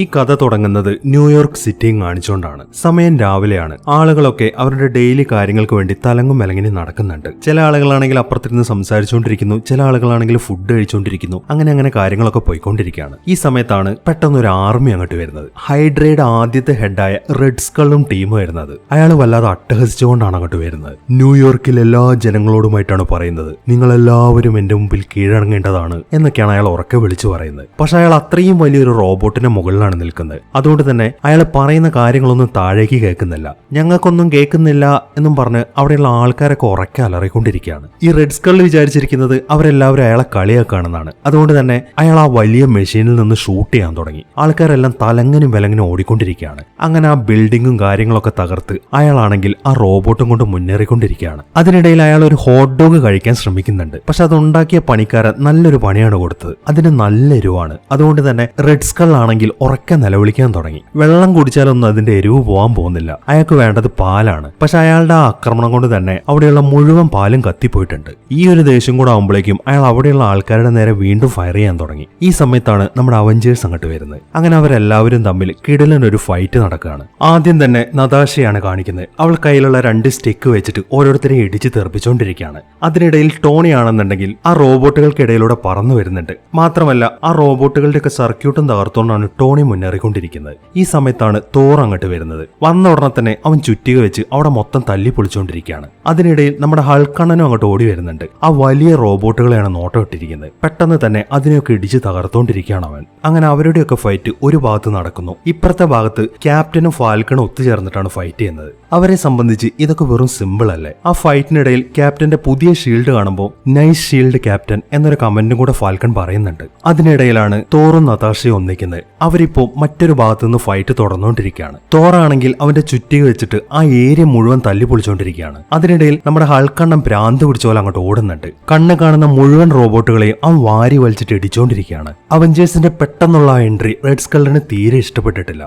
ഈ കഥ തുടങ്ങുന്നത് ന്യൂയോർക്ക് സിറ്റിയും കാണിച്ചുകൊണ്ടാണ്. സമയം രാവിലെയാണ്. ആളുകളൊക്കെ അവരുടെ ഡെയിലി കാര്യങ്ങൾക്ക് വേണ്ടി തലങ്ങും മെലങ്ങിനും നടക്കുന്നുണ്ട്. ചില ആളുകളാണെങ്കിൽ അപ്പുറത്തിരുന്ന് സംസാരിച്ചുകൊണ്ടിരിക്കുന്നു, ചില ആളുകളാണെങ്കിൽ ഫുഡ് കഴിച്ചുകൊണ്ടിരിക്കുന്നു. അങ്ങനെ കാര്യങ്ങളൊക്കെ പോയിക്കൊണ്ടിരിക്കുകയാണ്. ഈ സമയത്താണ് പെട്ടെന്ന് ഒരു ആർമി അങ്ങോട്ട് വരുന്നത്. ഹൈഡ്രയുടെ ആദ്യത്തെ ഹെഡായ റെഡ് സ്കള്ളും ടീം വരുന്നത്. അയാൾ വല്ലാതെ അട്ടഹസിച്ചുകൊണ്ടാണ് അങ്ങോട്ട് വരുന്നത്. ന്യൂയോർക്കിൽ എല്ലാ ജനങ്ങളോടുമായിട്ടാണ് പറയുന്നത്, നിങ്ങൾ എല്ലാവരും എന്റെ മുമ്പിൽ കീഴടങ്ങേണ്ടതാണ് എന്നൊക്കെയാണ് അയാൾ ഉറക്കെ വിളിച്ചു പറയുന്നത്. പക്ഷെ അയാൾ അത്രയും വലിയൊരു റോബോട്ടിന്റെ മുകളിലാണ് നിൽക്കുന്നത്. അതുകൊണ്ട് തന്നെ അയാൾ പറയുന്ന കാര്യങ്ങളൊന്നും താഴേക്ക് കേൾക്കുന്നില്ല. ഞങ്ങൾക്കൊന്നും കേൾക്കുന്നില്ല എന്നും പറഞ്ഞ് അവിടെയുള്ള ആൾക്കാരൊക്കെ ഉറക്കെ അലറിക്കൊണ്ടിരിക്കുകയാണ്. ഈ റെഡ് സ്കള്ള് വിചാരിച്ചിരിക്കുന്നത് അവരെല്ലാവരും അയാളെ കളിയാക്കുകയാണെന്നാണ്. അതുകൊണ്ട് തന്നെ അയാൾ ആ വലിയ മെഷീനിൽ നിന്ന് ഷൂട്ട് ചെയ്യാൻ തുടങ്ങി. ആൾക്കാരെല്ലാം തലങ്ങനും വിലങ്ങനും ഓടിക്കൊണ്ടിരിക്കുകയാണ്. അങ്ങനെ ആ ബിൽഡിങ്ങും കാര്യങ്ങളൊക്കെ തകർത്ത് അയാളാണെങ്കിൽ ആ റോബോട്ടും കൊണ്ട് മുന്നേറിക്കൊണ്ടിരിക്കുകയാണ്. അതിനിടയിൽ അയാൾ ഒരു ഹോട്ട് ഡോഗ് കഴിക്കാൻ ശ്രമിക്കുന്നുണ്ട്. പക്ഷെ അത് ഉണ്ടാക്കിയ പണിക്കാരൻ നല്ലൊരു പണിയാണ് കൊടുത്തത്. അതിന് നല്ല എരിവാണ്. അതുകൊണ്ട് തന്നെ റെഡ് സ്കൾ ആണെങ്കിൽ ഉറക്കെ നിലവിളിക്കാൻ തുടങ്ങി. വെള്ളം കുടിച്ചാലൊന്നും അതിന്റെ എരിവ് പോകാൻ പോകുന്നില്ല. അയാൾക്ക് വേണ്ടത് പാലാണ്. പക്ഷെ അയാളുടെ ആ ആക്രമണം കൊണ്ട് തന്നെ അവിടെയുള്ള മുഴുവൻ പാലും കത്തിപ്പോയിട്ടുണ്ട്. ഈ ഒരു ദേഷ്യം കൂടെ ആകുമ്പോഴേക്കും അയാൾ അവിടെയുള്ള ആൾക്കാരുടെ നേരെ വീണ്ടും ഫയർ ചെയ്യാൻ തുടങ്ങി. ഈ സമയത്താണ് നമ്മുടെ അവഞ്ചേഴ്സ് അങ്ങോട്ട് വരുന്നത്. അങ്ങനെ അവരെല്ലാവരും തമ്മിൽ കിടിലനൊരു ഫൈറ്റ് നടക്കുകയാണ്. ആദ്യം തന്നെ നതാഷയാണ് കാണിക്കുന്നത്. അവൾ കയ്യിലുള്ള 2 സ്റ്റിക്ക് വെച്ചിട്ട് ഓരോരുത്തരെയും ഇടിച്ച് തെറിപ്പിച്ചുകൊണ്ടിരിക്കുകയാണ്. അതിനിടയിൽ ടോണി ആണെന്നുണ്ടെങ്കിൽ ആ റോബോട്ടുകൾക്കിടയിലൂടെ പറന്നു വരുന്നുണ്ട്. മാത്രമല്ല ആ റോബോട്ടുകളുടെ ഒക്കെ സർക്യൂട്ടും തകർത്തുകൊണ്ടാണ് ടോണി മുന്നേറിക്കൊണ്ടിരിക്കുന്നത്. ഈ സമയത്താണ് തോർ അങ്ങോട്ട് വരുന്നത്. വന്ന ഉടനെ തന്നെ അവൻ ചുറ്റിക വെച്ച് അവിടെ മൊത്തം തല്ലി പൊളിച്ചുകൊണ്ടിരിക്കുകയാണ്. അതിനിടയിൽ നമ്മുടെ ഹൾക്കണ്ണനും അങ്ങോട്ട് ഓടി വരുന്നുണ്ട്. ആ വലിയ റോബോട്ടുകളെയാണ് നോട്ടം ഇട്ടിരിക്കുന്നത്. പെട്ടെന്ന് തന്നെ അതിനെയൊക്കെ ഇടിച്ച് തകർത്തുകൊണ്ടിരിക്കുകയാണ് അവൻ. അങ്ങനെ അവരുടെയൊക്കെ ഫൈറ്റ് ഒരു ഭാഗത്ത് നടക്കുന്നു. ഇപ്പുറത്തെ ഭാഗത്ത് ക്യാപ്റ്റനും ഫാൽക്കണും ഒത്തുചേർന്നിട്ടാണ് ഫൈറ്റ് ചെയ്യുന്നത്. അവരെ സംബന്ധിച്ച് ഇതൊക്കെ വെറും സിമ്പിൾ അല്ലേ. ആ ഫൈറ്റിനിടയിൽ ക്യാപ്റ്റന്റെ പുതിയ ഷീൽഡ് കാണുമ്പോൾ നൈസ് ഷീൽഡ് ക്യാപ്റ്റൻ എന്നൊരു കമന്റും കൂടെ ഫാൽക്കൺ പറയുന്നുണ്ട്. അതിനിടയിലാണ് തോറും നതാഷയും ഒന്നിക്കുന്നത്. അവരിപ്പോ മറ്റൊരു ഭാഗത്തുനിന്ന് ഫൈറ്റ് തുടർന്നുകൊണ്ടിരിക്കുകയാണ്. തോറാണെങ്കിൽ അവന്റെ ചുറ്റിക വെച്ചിട്ട് ആ ഏരിയ മുഴുവൻ തല്ലി പൊളിച്ചുകൊണ്ടിരിക്കുകയാണ്. അതിനിടയിൽ നമ്മുടെ ഹൾക്കണ്ണം ഭ്രാന്ത് പിടിച്ച പോലെ അങ്ങോട്ട് ഓടുന്നുണ്ട്. കണ്ണ് കാണുന്ന മുഴുവൻ റോബോട്ടുകളെയും അവൻ വാരി വലിച്ചിട്ട് ഇടിച്ചുകൊണ്ടിരിക്കുകയാണ്. അവഞ്ചേഴ്സിന്റെ പെട്ടെന്നുള്ള എൻട്രി റെഡ് സ്കള്ളിന് തീരെ ഇഷ്ടപ്പെട്ടിട്ടില്ല.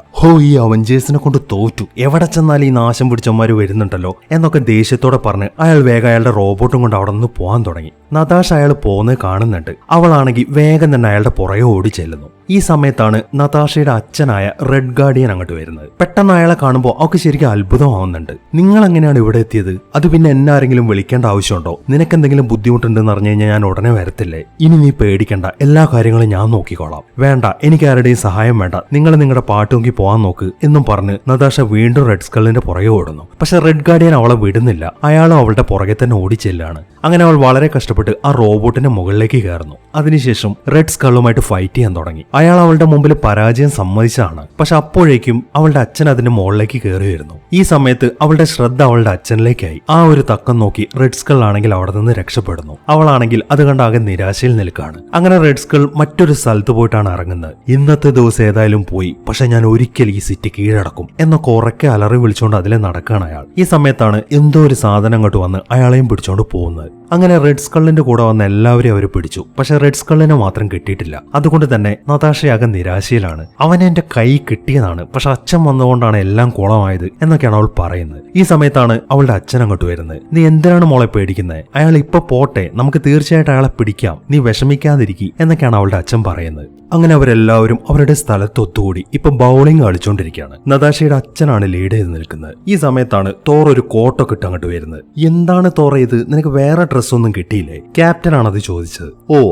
ഈ അവഞ്ചേഴ്സിനെ കൊണ്ട് തോറ്റു, എവിടെ ചെന്നാൽ ഈ നാശം പിടിച്ചവന്മാര് വരുന്നുണ്ടല്ലോ എന്നൊക്കെ ദേഷ്യത്തോടെ പറഞ്ഞ് അയാൾ വേഗം അയാളുടെ റോബോട്ടും കൊണ്ട് അവിടെ നിന്ന് പോകാൻ തുടങ്ങി. നതാഷ അയാൾ പോകുന്നത് കാണുന്നുണ്ട്. അവളാണെങ്കിൽ വേഗം തന്നെ അയാളുടെ പുറകെ ഓടി ചെല്ലുന്നു. ഈ സമയത്താണ് നതാഷയുടെ അച്ഛനായ റെഡ് ഗാർഡിയൻ അങ്ങോട്ട് വരുന്നത്. പെട്ടെന്ന് അയാളെ കാണുമ്പോൾ അവൾക്ക് ശരിക്കും അത്ഭുതമാവുന്നുണ്ട്. നിങ്ങൾ എങ്ങനെയാണ് ഇവിടെ എത്തിയത്? അത് പിന്നെ എന്നെ ആരെങ്കിലും വിളിക്കേണ്ട ആവശ്യമുണ്ടോ? നിനക്കെന്തെങ്കിലും ബുദ്ധിമുട്ടുണ്ടെന്ന് പറഞ്ഞു കഴിഞ്ഞാൽ ഞാൻ ഉടനെ വരത്തില്ലേ? ഇനി നീ പേടിക്കണ്ട, എല്ലാ കാര്യങ്ങളും ഞാൻ നോക്കിക്കോളാം. വേണ്ട, എനിക്ക് ആരുടെയും സഹായം വേണ്ട, നിങ്ങൾ നിങ്ങളുടെ പാട്ട് നോക്കി പോകാൻ നോക്ക് എന്നും പറഞ്ഞ് നതാഷ വീണ്ടും റെഡ് സ്കള്ളിന്റെ പുറകെ ഓടുന്നു. പക്ഷെ റെഡ് ഗാർഡിയൻ അവളെ വിടുന്നില്ല. അയാളും അവളുടെ പുറകെ തന്നെ ഓടിച്ചെല്ലാണ്. അങ്ങനെ അവൾ വളരെ കഷ്ടപ്പെട്ട് ആ റോബോട്ടിന്റെ മുകളിലേക്ക് കയറുന്നു. അതിനുശേഷം റെഡ് സ്കള്ളുമായിട്ട് ഫൈറ്റ് ചെയ്യാൻ തുടങ്ങി. അയാൾ അവളുടെ മുമ്പിൽ പരാജയം സമ്മതിച്ചാണ്. പക്ഷെ അപ്പോഴേക്കും അവളുടെ അച്ഛൻ അതിന്റെ മുകളിലേക്ക് കയറി വരുന്നു. ഈ സമയത്ത് അവളുടെ ശ്രദ്ധ അവളുടെ അച്ഛനിലേക്കായി. ആ ഒരു തക്കം നോക്കി റെഡ് സ്കൾ ആണെങ്കിൽ അവിടെ നിന്ന് രക്ഷപ്പെടുന്നു. അവളാണെങ്കിൽ അത് കണ്ടാകെ നിരാശയിൽ നിൽക്കുകയാണ്. അങ്ങനെ റെഡ് സ്കൾ മറ്റൊരു സ്ഥലത്ത് പോയിട്ടാണ് ഇറങ്ങുന്നത്. ഇന്നത്തെ ദിവസം ഏതായാലും പോയി, പക്ഷെ ഞാൻ ഒരിക്കൽ ഈ സിറ്റി കീഴടക്കും എന്നൊക്കെ ഉറക്കെ അലറി വിളിച്ചുകൊണ്ട് അതിലെ നടക്കുകയാണ് അയാൾ. ഈ സമയത്താണ് എന്തോ ഒരു സാധനം അങ്ങോട്ട് വന്ന് അയാളെയും പിടിച്ചോണ്ട് പോകുന്നത്. അങ്ങനെ റെഡ് സ്കള്ളിന്റെ കൂടെ വന്ന എല്ലാവരെയും അവർ പിടിച്ചു. പക്ഷെ റെഡ് സ്കള്ളിനെ മാത്രം കിട്ടിയിട്ടില്ല. അതുകൊണ്ട് തന്നെ നതാഷയാകെ നിരാശയിലാണ്. അവൻ എന്റെ കൈ കിട്ടിയതാണ്, പക്ഷെ അച്ഛൻ വന്നുകൊണ്ടാണ് എല്ലാം കുളമായത് എന്നൊക്കെയാണ് അവൾ പറയുന്നത്. ഈ സമയത്താണ് അവളുടെ അച്ഛൻ അങ്ങോട്ട് വരുന്നത്. നീ എന്തിനാണ് മോളെ പേടിക്കുന്നത്? അയാൾ ഇപ്പൊ പോട്ടെ, നമുക്ക് തീർച്ചയായിട്ടും അയാളെ പിടിക്കാം, നീ വിഷമിക്കാതിരിക്കുക എന്നൊക്കെയാണ് അവളുടെ അച്ഛൻ പറയുന്നത്. അങ്ങനെ അവരെല്ലാവരും അവരുടെ സ്ഥലത്ത് ഒത്തുകൂടി ഇപ്പൊ ബൗളിംഗ് കളിച്ചുകൊണ്ടിരിക്കുകയാണ്. നതാഷയുടെ അച്ഛനാണ് ലീഡ് ചെയ്ത് നിൽക്കുന്നത്. ഈ സമയത്താണ് തോർ ഒരു കോട്ടൊക്കെ ഇട്ട് അങ്ങോട്ട് വരുന്നത്. എന്താണ് തോറ ഇത്? നിനക്ക് വേറെ ഡ്രസ്സൊന്നും കിട്ടിയില്ലേ? ക്യാപ്റ്റൻ ആണത് ചോദിച്ചത്.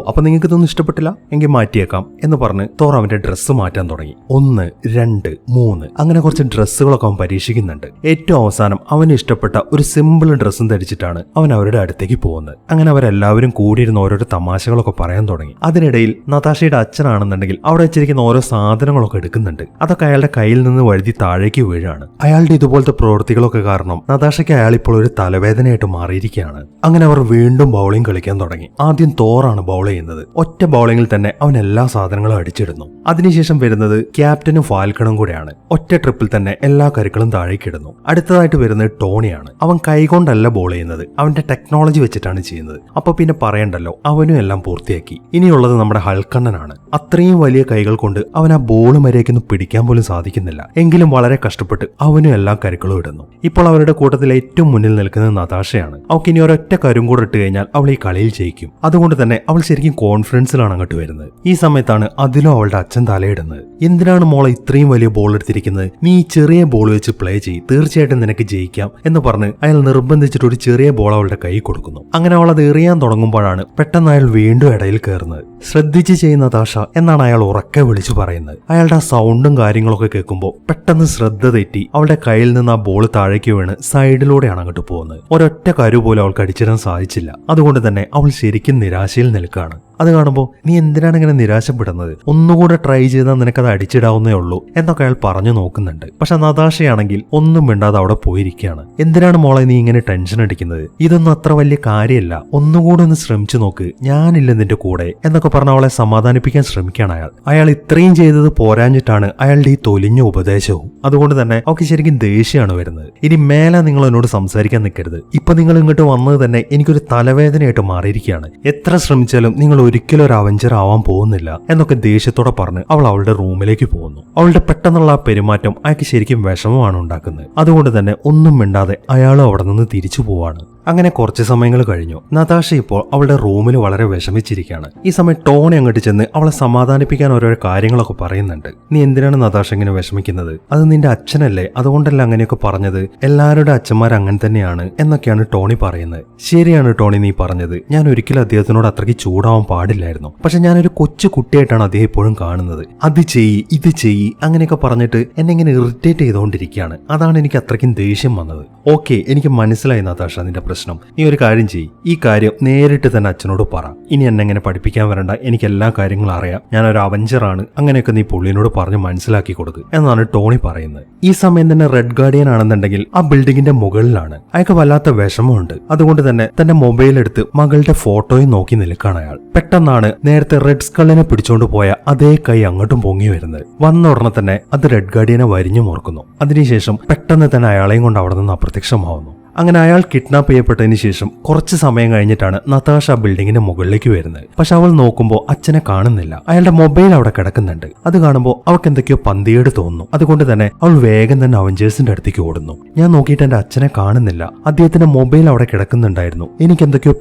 അപ്പൊ നിങ്ങൾക്ക് ഇതൊന്നും ഇഷ്ടപ്പെട്ടില്ല, എങ്കിൽ മാറ്റിയേക്കാം എന്ന് പറഞ്ഞ് തോർ അവന്റെ ഡ്രസ്സ് മാറ്റാൻ തുടങ്ങി. 1, 2, 3 അങ്ങനെ കുറച്ച് ഡ്രസ്സുകളൊക്കെ അവൻ പരീക്ഷിക്കുന്നുണ്ട്. ഏറ്റവും അവസാനം അവന് ഇഷ്ടപ്പെട്ട ഒരു സിമ്പിൾ ഡ്രസ്സും ധരിച്ചിട്ടാണ് അവൻ അവരുടെ അടുത്തേക്ക് പോകുന്നത്. അങ്ങനെ അവരെല്ലാവരും കൂടിയിരുന്ന് ഓരോരോ തമാശകളൊക്കെ പറയാൻ തുടങ്ങി. അതിനിടയിൽ നതാഷയുടെ അച്ഛനാണെന്നുണ്ടെങ്കിൽ അവിടെ വെച്ചിരിക്കുന്ന ഓരോ സാധനങ്ങളൊക്കെ എടുക്കുന്നുണ്ട്. അതൊക്കെ അയാളുടെ കയ്യിൽ നിന്ന് വഴുതി താഴേക്ക് വീഴാണ്. അയാളുടെ ഇതുപോലത്തെ പ്രവൃത്തികളൊക്കെ കാരണം നതാഷയ്ക്ക് അയാൾ ഇപ്പോൾ ഒരു തലവേദനയായിട്ട് മാറിയിരിക്കുകയാണ്. അങ്ങനെ അവർ വീണ്ടും ബൗളിംഗ് കളിക്കാൻ തുടങ്ങി. ആദ്യം തോറാണ് ബൗൾ ചെയ്യുന്നത്. ഒറ്റ ബൗളിംഗിൽ തന്നെ അവൻ എല്ലാ സാധനങ്ങളും അടിച്ചിടുന്നു. അതിനുശേഷം വരുന്നത് ക്യാപ്റ്റനും ഫാൽക്കണും കൂടെയാണ്. ഒറ്റ ട്രിപ്പിൽ തന്നെ എല്ലാ കരുക്കളും താഴേക്കിടുന്നു. അടുത്തതായിട്ട് വരുന്നത് ടോണിയാണ്. അവൻ കൈകൊണ്ടല്ല ബോൾ ചെയ്യുന്നത്, അവന്റെ ടെക്നോളജി വെച്ചിട്ടാണ് ചെയ്യുന്നത്. അപ്പൊ പിന്നെ പറയണ്ടല്ലോ, അവനും എല്ലാം പൂർത്തിയാക്കി. ഇനിയുള്ളത് നമ്മുടെ ഹൾക്കണ്ണനാണ്. അത്രയും വലിയ കൈകൾ കൊണ്ട് അവൻ ആ ബോൾ മര്യാദയ്ക്കൊന്നും പിടിക്കാൻ പോലും സാധിക്കുന്നില്ല. എങ്കിലും വളരെ കഷ്ടപ്പെട്ട് അവനും എല്ലാ കരുക്കളും ഇടുന്നു. ഇപ്പോൾ അവരുടെ കൂട്ടത്തിൽ ഏറ്റവും മുന്നിൽ നിൽക്കുന്നത് നതാഷയാണ്. അവൾക്ക് ഇനി ഒരൊറ്റ കരും കൂടെ ഇട്ട് കഴിഞ്ഞാൽ അവൾ ഈ കളിയിൽ ജയിക്കും. അതുകൊണ്ട് തന്നെ അവൾ ശരിക്കും കോൺഫിഡൻസിലാണ് അങ്ങോട്ട് വരുന്നത്. ഈ സമയത്താണ് അതിലും അവളുടെ അച്ഛൻ തലയിടുന്നത്. എന്തിനാണ് മോളെ ഇത്രയും വലിയ ബോൾ എടുത്തിരിക്കുന്നത്? നീ ഈ ചെറിയ ബോൾ വെച്ച് പ്ലേ ചെയ്യ്, തീർച്ചയായിട്ടും നിനക്ക് ജയിക്കാം എന്ന് പറഞ്ഞ് അയാൾ നിർബന്ധിച്ചിട്ട് ഒരു ചെറിയ ബോൾ അവളുടെ കൈ കൊടുക്കുന്നു. അങ്ങനെ അവൾ അത് എറിയാൻ തുടങ്ങുമ്പോഴാണ് പെട്ടെന്ന് അയാൾ വീണ്ടും ഇടയിൽ കയറുന്നത്. ശ്രദ്ധിച്ച് ചെയ്യുന്ന നതാഷ എന്നാണ് അയാൾ ഉറക്കെ വിളിച്ചു പറയുന്നത്. അയാളുടെ ആ സൗണ്ടും കാര്യങ്ങളൊക്കെ കേൾക്കുമ്പോൾ പെട്ടെന്ന് ശ്രദ്ധ തെറ്റി അവളുടെ കയ്യിൽ നിന്ന് ആ ബോൾ താഴേക്ക് വീണ് സൈഡിലൂടെയാണ് അങ്ങോട്ട് പോകുന്നത്. ഒരൊറ്റ കരു പോലും അവൾക്ക് അടിച്ചിടാൻ സാധിച്ചില്ല. അതുകൊണ്ട് തന്നെ അവൾ ശരിക്കും നിരാശയിൽ നിൽക്കുകയാണ്. അത് കാണുമ്പോൾ നീ എന്തിനാണ് ഇങ്ങനെ നിരാശപ്പെടുന്നത്? ഒന്നുകൂടെ ട്രൈ ചെയ്താൽ നിനക്കത് അടിച്ചിടാവുന്നേ ഉള്ളൂ എന്നൊക്കെ അയാൾ പറഞ്ഞു നോക്കുന്നുണ്ട്. പക്ഷെ നതാഷയാണെങ്കിൽ ഒന്നും മിണ്ടാതെ അവിടെ പോയിരിക്കുകയാണ്. എന്തിനാണ് മോളെ നീ ഇങ്ങനെ ടെൻഷൻ അടിക്കുന്നത്? ഇതൊന്നും അത്ര വലിയ കാര്യമല്ല, ഒന്നുകൂടെ ഒന്ന് ശ്രമിച്ചു നോക്ക്, ഞാനില്ല നിന്റെ കൂടെ എന്നൊക്കെ പറഞ്ഞ് അവളെ സമാധാനിപ്പിക്കാൻ ശ്രമിക്കുകയാണ് അയാൾ ഇത്രയും ചെയ്തത് പോരാഞ്ഞിട്ടാണ് അയാളുടെ ഈ തൊലിഞ്ഞ ഉപദേശവും. അതുകൊണ്ട് തന്നെ അവൾക്ക് ശരിക്കും ദേഷ്യമാണ് വരുന്നത്. ഇനി മേലെ നിങ്ങൾ എന്നോട് സംസാരിക്കാൻ നിൽക്കരുത്. ഇപ്പൊ നിങ്ങൾ ഇങ്ങോട്ട് വന്നത് തന്നെ എനിക്കൊരു തലവേദനയായിട്ട് മാറിയിരിക്കുകയാണ്. എത്ര ശ്രമിച്ചാലും നിങ്ങൾ ഒരിക്കലും ഒരു അവഞ്ചർ ആവാൻ പോകുന്നില്ല എന്നൊക്കെ ദേഷ്യത്തോടെ പറഞ്ഞ് അവൾ അവളുടെ റൂമിലേക്ക് പോകുന്നു. അവളുടെ പെട്ടെന്നുള്ള ആ പെരുമാറ്റം അയാൾക്ക് ശരിക്കും വിഷമമാണ് ഉണ്ടാക്കുന്നത്. അതുകൊണ്ട് തന്നെ ഒന്നും മിണ്ടാതെ അയാളും അവിടെ നിന്ന് തിരിച്ചു പോവാണ്. അങ്ങനെ കുറച്ച് സമയങ്ങൾ കഴിഞ്ഞു. നതാഷ ഇപ്പോൾ അവളുടെ റൂമിൽ വളരെ വിഷമിച്ചിരിക്കുകയാണ്. ഈ സമയം ടോണി അങ്ങോട്ട് ചെന്ന് അവളെ സമാധാനിപ്പിക്കാൻ ഓരോരോ കാര്യങ്ങളൊക്കെ പറയുന്നുണ്ട്. നീ എന്തിനാണ് നതാഷ ഇങ്ങനെ വിഷമിക്കുന്നത്? അത് നിന്റെ അച്ഛനല്ലേ, അതുകൊണ്ടല്ല അങ്ങനെയൊക്കെ പറഞ്ഞത്. എല്ലാവരുടെ അച്ഛന്മാർ അങ്ങനെ തന്നെയാണ് എന്നൊക്കെയാണ് ടോണി പറയുന്നത്. ശരിയാണ് ടോണി നീ പറഞ്ഞത്. ഞാൻ ഒരിക്കലും അദ്ദേഹത്തിനോട് അത്രയ്ക്ക് ചൂടാവാൻ പാടില്ലായിരുന്നു. പക്ഷെ ഞാനൊരു കൊച്ചു കുട്ടിയായിട്ടാണ് അദ്ദേഹം ഇപ്പോഴും കാണുന്നത്. അത് ചെയ്യ്, ഇത് ചെയ്യ് അങ്ങനെയൊക്കെ പറഞ്ഞിട്ട് എന്നെ ഇങ്ങനെ ഇറിറ്റേറ്റ് ചെയ്തുകൊണ്ടിരിക്കുകയാണ്. അതാണ് എനിക്ക് അത്രയ്ക്കും ദേഷ്യം വന്നത്. ഓക്കെ, എനിക്ക് മനസ്സിലായി നതാഷ നിന്റെ പ്രശ്നം. നീ ഒരു കാര്യം ചെയ്യ്, ഈ കാര്യം നേരിട്ട് തന്നെ അച്ഛനോട് പറ. ഇനി എന്നെ എങ്ങനെ പഠിപ്പിക്കാൻ വരണ്ട, എനിക്ക് എല്ലാ കാര്യങ്ങളും അറിയാം, ഞാനൊരു അവഞ്ചറാണ്, അങ്ങനെയൊക്കെ നീ പുള്ളിനോട് പറഞ്ഞ് മനസ്സിലാക്കി കൊടുക്കുക എന്നാണ് ടോണി പറയുന്നത്. ഈ സമയം തന്നെ റെഡ് ഗാർഡിയൻ ആണെന്നുണ്ടെങ്കിൽ ആ ബിൽഡിങ്ങിന്റെ മുകളിലാണ്. അയാൾക്ക് വല്ലാത്ത വിഷമമുണ്ട്. അതുകൊണ്ട് തന്നെ തന്റെ മൊബൈൽ എടുത്ത് മകളുടെ ഫോട്ടോയും നോക്കി നിൽക്കുകയാണ് അയാൾ. പെട്ടെന്നാണ് നേരത്തെ റെഡ് സ്കള്ളിനെ പിടിച്ചോണ്ട് പോയ അതേ കൈ അങ്ങോട്ടും പൊങ്ങി വരുന്നത്. വന്ന ഉടനെ തന്നെ അത് റെഡ് ഗാർഡിയനെ വരിഞ്ഞു മുറുക്കുന്നു. അതിനുശേഷം പെട്ടെന്ന് തന്നെ അയാളെയും കൊണ്ട് അവിടെ നിന്ന് അപ്രത്യക്ഷമാവുന്നു. അങ്ങനെ അയാൾ കിഡ്നാപ്പ് ചെയ്യപ്പെട്ടതിന് ശേഷം കുറച്ച് സമയം കഴിഞ്ഞിട്ടാണ് നതാഷ ആ ബിൽഡിങ്ങിന്റെ മുകളിലേക്ക് വരുന്നത്. പക്ഷെ അവൾ നോക്കുമ്പോൾ അച്ഛനെ കാണുന്നില്ല. അയാളുടെ മൊബൈൽ അവിടെ കിടക്കുന്നുണ്ട്. അത് കാണുമ്പോൾ അവൾക്ക് എന്തൊക്കെയോ പന്തിയേട് തോന്നുന്നു. അതുകൊണ്ട് തന്നെ അവൾ വേഗം തന്നെ അവഞ്ചേഴ്സിന്റെ അടുത്തേക്ക് ഓടുന്നു. ഞാൻ നോക്കിയിട്ട് എന്റെ അച്ഛനെ കാണുന്നില്ല, അദ്ദേഹത്തിന്റെ മൊബൈൽ അവിടെ കിടക്കുന്നുണ്ടായിരുന്നു, എനിക്ക് എന്തൊക്കെയോ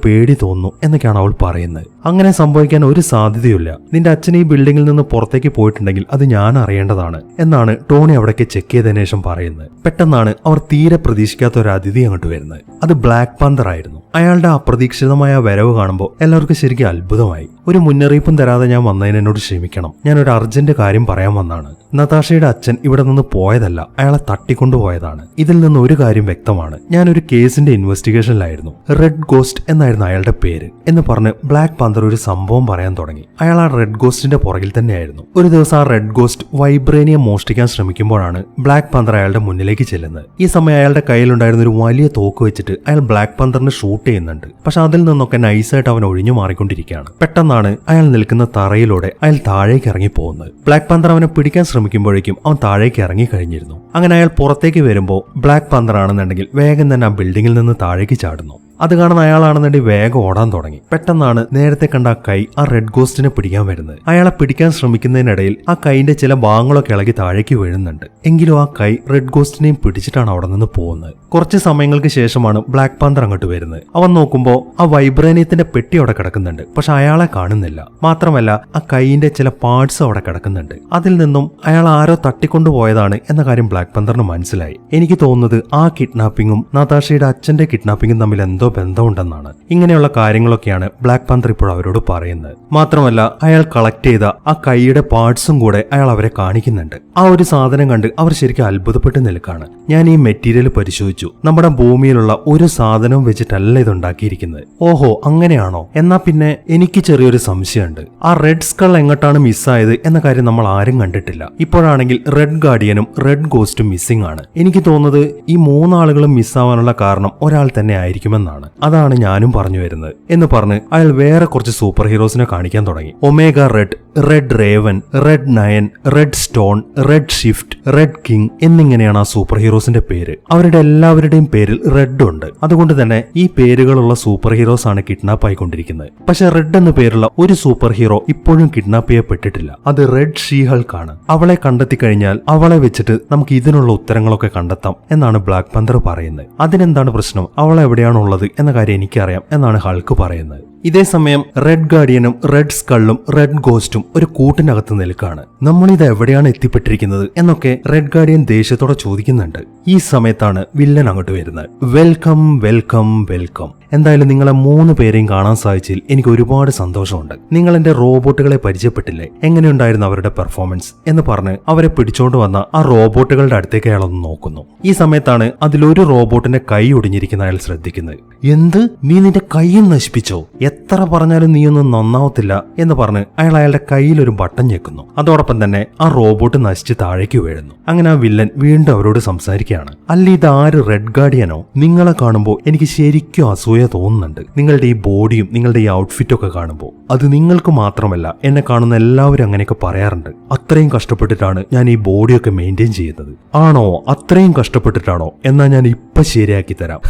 പേടി തോന്നുന്നു എന്നൊക്കെയാണ് അവൾ പറയുന്നത്. അങ്ങനെ സംഭവിക്കാൻ ഒരു സാധ്യതയില്ല. നിന്റെ അച്ഛൻ ഈ ബിൽഡിങ്ങിൽ നിന്ന് പുറത്തേക്ക് പോയിട്ടുണ്ടെങ്കിൽ അത് ഞാൻ അറിയേണ്ടതാണ് എന്നാണ് ടോണി അവിടേക്ക് ചെക്ക് ചെയ്തതിനു ശേഷം പറയുന്നത്. പെട്ടെന്നാണ് അവർ തീരെ പ്രതീക്ഷിക്കാത്ത ഒരു അതിഥി അങ്ങോട്ട് വരുന്നത്. അത് ബ്ലാക്ക് പാന്തർ ആയിരുന്നു. അയാളുടെ അപ്രതീക്ഷിതമായ വരവ് കാണുമ്പോൾ എല്ലാവർക്കും ശരിക്കും അത്ഭുതമായി. ഒരു മുന്നറിയിപ്പും തരാതെ ഞാൻ വന്നതിന് എന്നോട് ക്ഷമിക്കണം, ഞാൻ ഒരു അർജന്റ് കാര്യം പറയാൻ വന്നാണ്. നതാഷയുടെ അച്ഛൻ ഇവിടെ നിന്ന് പോയതല്ല, അയാളെ തട്ടിക്കൊണ്ടുപോയതാണ്. ഇതിൽ നിന്ന് ഒരു കാര്യം വ്യക്തമാണ്, ഞാനൊരു കേസിന്റെ ഇൻവെസ്റ്റിഗേഷനിലായിരുന്നു. റെഡ് ഗോസ്റ്റ് എന്നായിരുന്നു അയാളുടെ പേര് എന്ന് പറഞ്ഞ് ബ്ലാക്ക് പാന്തർ ഒരു സംഭവം പറയാൻ തുടങ്ങി. അയാൾ ആ റെഡ് ഗോസ്റ്റിന്റെ പുറകിൽ തന്നെയായിരുന്നു. ഒരു ദിവസം ആ റെഡ് ഗോസ്റ്റ് വൈബ്രേനിയം മോഷ്ടിക്കാൻ ശ്രമിക്കുമ്പോഴാണ് ബ്ലാക്ക് പാന്തർ അയാളുടെ മുന്നിലേക്ക് ചെല്ലുന്നത്. ഈ സമയം അയാളുടെ കയ്യിലുണ്ടായിരുന്ന ഒരു വലിയ തോക്ക് വെച്ചിട്ട് അയാൾ ബ്ലാക്ക് പാന്തറിനെ ഷൂട്ട് ചെയ്യുന്നുണ്ട്. പക്ഷെ അതിൽ നിന്നൊക്കെ നൈസായിട്ട് അവൻ ഒഴിഞ്ഞു മാറിക്കൊണ്ടിരിക്കുകയാണ്. പെട്ടെന്നാണ് അയാൾ നിൽക്കുന്ന തറയിലൂടെ അയാൾ താഴേക്ക് ഇറങ്ങി പോകുന്നത്. ബ്ലാക്ക് പാന്തർ അവനെ പിടിക്കാൻ ശ്രമിക്കുമ്പോഴേക്കും അവൻ താഴേക്ക് ഇറങ്ങി കഴിഞ്ഞിരുന്നു. അങ്ങനെ അയാൾ പുറത്തേക്ക് വരുമ്പോൾ ബ്ലാക്ക് പാന്തർ ആണെന്നുണ്ടെങ്കിൽ വേഗം തന്നെ ആ ബിൽഡിങ്ങിൽ നിന്ന് താഴേക്ക് ചാടുന്നു. അത് കാണുന്ന അയാളാണെന്നുണ്ടെങ്കിൽ വേഗം ഓടാൻ തുടങ്ങി. പെട്ടെന്നാണ് നേരത്തെ കണ്ട ആ കൈ ആ റെഡ് ഗോസ്റ്റിനെ പിടിക്കാൻ വരുന്നത്. അയാളെ പിടിക്കാൻ ശ്രമിക്കുന്നതിനിടയിൽ ആ കൈന്റെ ചില ഭാഗങ്ങളൊക്കെ ഇളകി താഴേക്ക് വീഴുന്നുണ്ട്. എങ്കിലും ആ കൈ റെഡ് ഗോസ്റ്റിനെയും പിടിച്ചിട്ടാണ് അവിടെ നിന്ന് പോകുന്നത്. കുറച്ച് സമയങ്ങൾക്ക് ശേഷമാണ് ബ്ലാക്ക് പാന്തർ അങ്ങോട്ട് വരുന്നത്. അവൻ നോക്കുമ്പോൾ ആ വൈബ്രേനിയത്തിന്റെ പെട്ടി അവിടെ കിടക്കുന്നുണ്ട്. പക്ഷെ അയാളെ കാണുന്നില്ല. മാത്രമല്ല ആ കൈയിന്റെ ചില പാർട്സ് അവിടെ കിടക്കുന്നുണ്ട്. അതിൽ നിന്നും അയാൾ ആരോ തട്ടിക്കൊണ്ടുപോയതാണ് എന്ന കാര്യം ബ്ലാക്ക് പാന്തറിന് മനസ്സിലായി. എനിക്ക് തോന്നുന്നത് ആ കിഡ്നാപ്പിങ്ങും നതാഷയുടെ അച്ഛന്റെ കിഡ്നാപ്പിങ്ങും തമ്മിൽ എന്തോ ബന്ധമുണ്ടെന്നാണ്. ഇങ്ങനെയുള്ള കാര്യങ്ങളൊക്കെയാണ് ബ്ലാക്ക് പാന്തർ ഇപ്പോൾ അവരോട് പറയുന്നത്. മാത്രമല്ല അയാൾ കളക്ട് ചെയ്ത ആ കൈയുടെ പാർട്സും കൂടെ അയാൾ അവരെ കാണിക്കുന്നുണ്ട്. ആ ഒരു സാധനം കണ്ട് അവർ ശരിക്കും അത്ഭുതപ്പെട്ട് നിൽക്കുകയാണ്. ഞാൻ ഈ മെറ്റീരിയൽ പരിശോധിച്ചു, നമ്മുടെ ഭൂമിയിലുള്ള ഒരു സാധനവും വെച്ചിട്ടല്ല ഇത് ഉണ്ടാക്കിയിരിക്കുന്നത്. ഓഹോ, അങ്ങനെയാണോ? എന്നാ പിന്നെ എനിക്ക് ചെറിയൊരു സംശയമുണ്ട്. ആ റെഡ് സ്കൾ എങ്ങോട്ടാണ് മിസ്സായത് എന്ന കാര്യം നമ്മൾ ആരും കണ്ടിട്ടില്ല. ഇപ്പോഴാണെങ്കിൽ റെഡ് ഗാർഡിയനും റെഡ് ഗോസ്റ്റും മിസ്സിംഗ് ആണ്. എനിക്ക് തോന്നുന്നത് ഈ മൂന്നാളുകളും മിസ്സാവാനുള്ള കാരണം ഒരാൾ തന്നെ ആയിരിക്കുമെന്നാണ്. അതാണ് ഞാനും പറഞ്ഞു വരുന്നത് എന്ന് പറഞ്ഞ് അയാൾ വേറെ കുറച്ച് സൂപ്പർ ഹീറോസിനെ കാണിക്കാൻ തുടങ്ങി. Omega red, red raven, red nine, red stone, red shift, red king എന്നിങ്ങനെയാണ് ആ സൂപ്പർ ഹീറോസിന്റെ പേര്. അവരുടെ എല്ലാവരുടെയും പേരിൽ റെഡ് ഉണ്ട്. അതുകൊണ്ട് തന്നെ ഈ പേരുകളുള്ള സൂപ്പർ ഹീറോസ് ആണ് കിഡ്നാപ്പ് ആയിക്കൊണ്ടിരിക്കുന്നത്. പക്ഷെ റെഡ് എന്ന പേരുള്ള ഒരു സൂപ്പർ ഹീറോ ഇപ്പോഴും കിഡ്നാപ്പ് ചെയ്യപ്പെട്ടിട്ടില്ല. അത് റെഡ് ഷീ ഹൾക്കാണ്. അവളെ കണ്ടെത്തി കഴിഞ്ഞാൽ അവളെ വെച്ചിട്ട് നമുക്ക് ഇതിനുള്ള ഉത്തരങ്ങളൊക്കെ കണ്ടെത്താം എന്നാണ് ബ്ലാക്ക് പാന്തർ പറയുന്നത്. അതിനെന്താണ് പ്രശ്നം? അവൾ എവിടെയാണുള്ളത് എന്ന കാര്യം എനിക്കറിയാം എന്നാണ് ഹൾക്ക് പറയുന്നത്. ഇതേ സമയം റെഡ് ഗാർഡിയനും റെഡ് സ്കള്ളും റെഡ് ഗോസ്റ്റും ഒരു കൂട്ടിനകത്ത് നിൽക്കാണ്. നമ്മളിത് എവിടെയാണ് എത്തിപ്പെട്ടിരിക്കുന്നത് എന്നൊക്കെ റെഡ് ഗാർഡിയൻ ദേഷ്യത്തോടെ ചോദിക്കുന്നുണ്ട്. ഈ സമയത്താണ് വില്ലൻ അങ്ങോട്ട് വരുന്നത്. Welcome welcome welcome. എന്തായാലും നിങ്ങളെ 3 പേരെയും കാണാൻ സാധിച്ചതിൽ എനിക്ക് ഒരുപാട് സന്തോഷമുണ്ട്. നിങ്ങൾ എന്റെ റോബോട്ടുകളെ പരിചയപ്പെട്ടില്ലേ? എങ്ങനെയുണ്ടായിരുന്നു അവരുടെ പെർഫോമൻസ് എന്ന് പറഞ്ഞ് അവരെ പിടിച്ചോണ്ട് വന്ന ആ റോബോട്ടുകളുടെ അടുത്തേക്ക് അയാളൊന്ന് നോക്കുന്നു. ഈ സമയത്താണ് അതിലൊരു റോബോട്ടിന്റെ കൈ ഒടിഞ്ഞിരിക്കുന്ന അയാൾ ശ്രദ്ധിക്കുന്നത്. എന്ത്? നീ നിന്റെ കൈയും നശിപ്പിച്ചോ? എത്ര പറഞ്ഞാലും നീയൊന്നും നന്നാവത്തില്ല എന്ന് പറഞ്ഞ് അയാളുടെ കയ്യിൽ ഒരു ബട്ടൺ ഞെക്കുന്നു. അതോടൊപ്പം തന്നെ ആ റോബോട്ട് നശിച്ച് താഴേക്ക് വീഴുന്നു. അങ്ങനെ ആ വില്ലൻ വീണ്ടും അവരോട് സംസാരിക്കുകയാണ്. അല്ല, ഇത് ആര്? റെഡ് ഗാർഡിയനോ? നിങ്ങളെ കാണുമ്പോൾ എനിക്ക് ശരിക്കും അസൂയ തോന്നുന്നുണ്ട്. നിങ്ങളുടെ ഈ ബോഡിയും നിങ്ങളുടെ ഈ ഔട്ട്ഫിറ്റും ഒക്കെ കാണുമ്പോൾ. അത് നിങ്ങൾക്ക് മാത്രമല്ല, എന്നെ കാണുന്ന എല്ലാവരും അങ്ങനെയൊക്കെ പറയാറുണ്ട്. അത്രയും കഷ്ടപ്പെട്ടിട്ടാണ് ഞാൻ ഈ ബോഡിയൊക്കെ മെയിൻറ്റെയിൻ ചെയ്യുന്നത്. ആണോ? അത്രയും കഷ്ടപ്പെട്ടിട്ടാണോ? എന്നാ ഞാൻ ഇപ്പൊ ശരിയാക്കി തരാം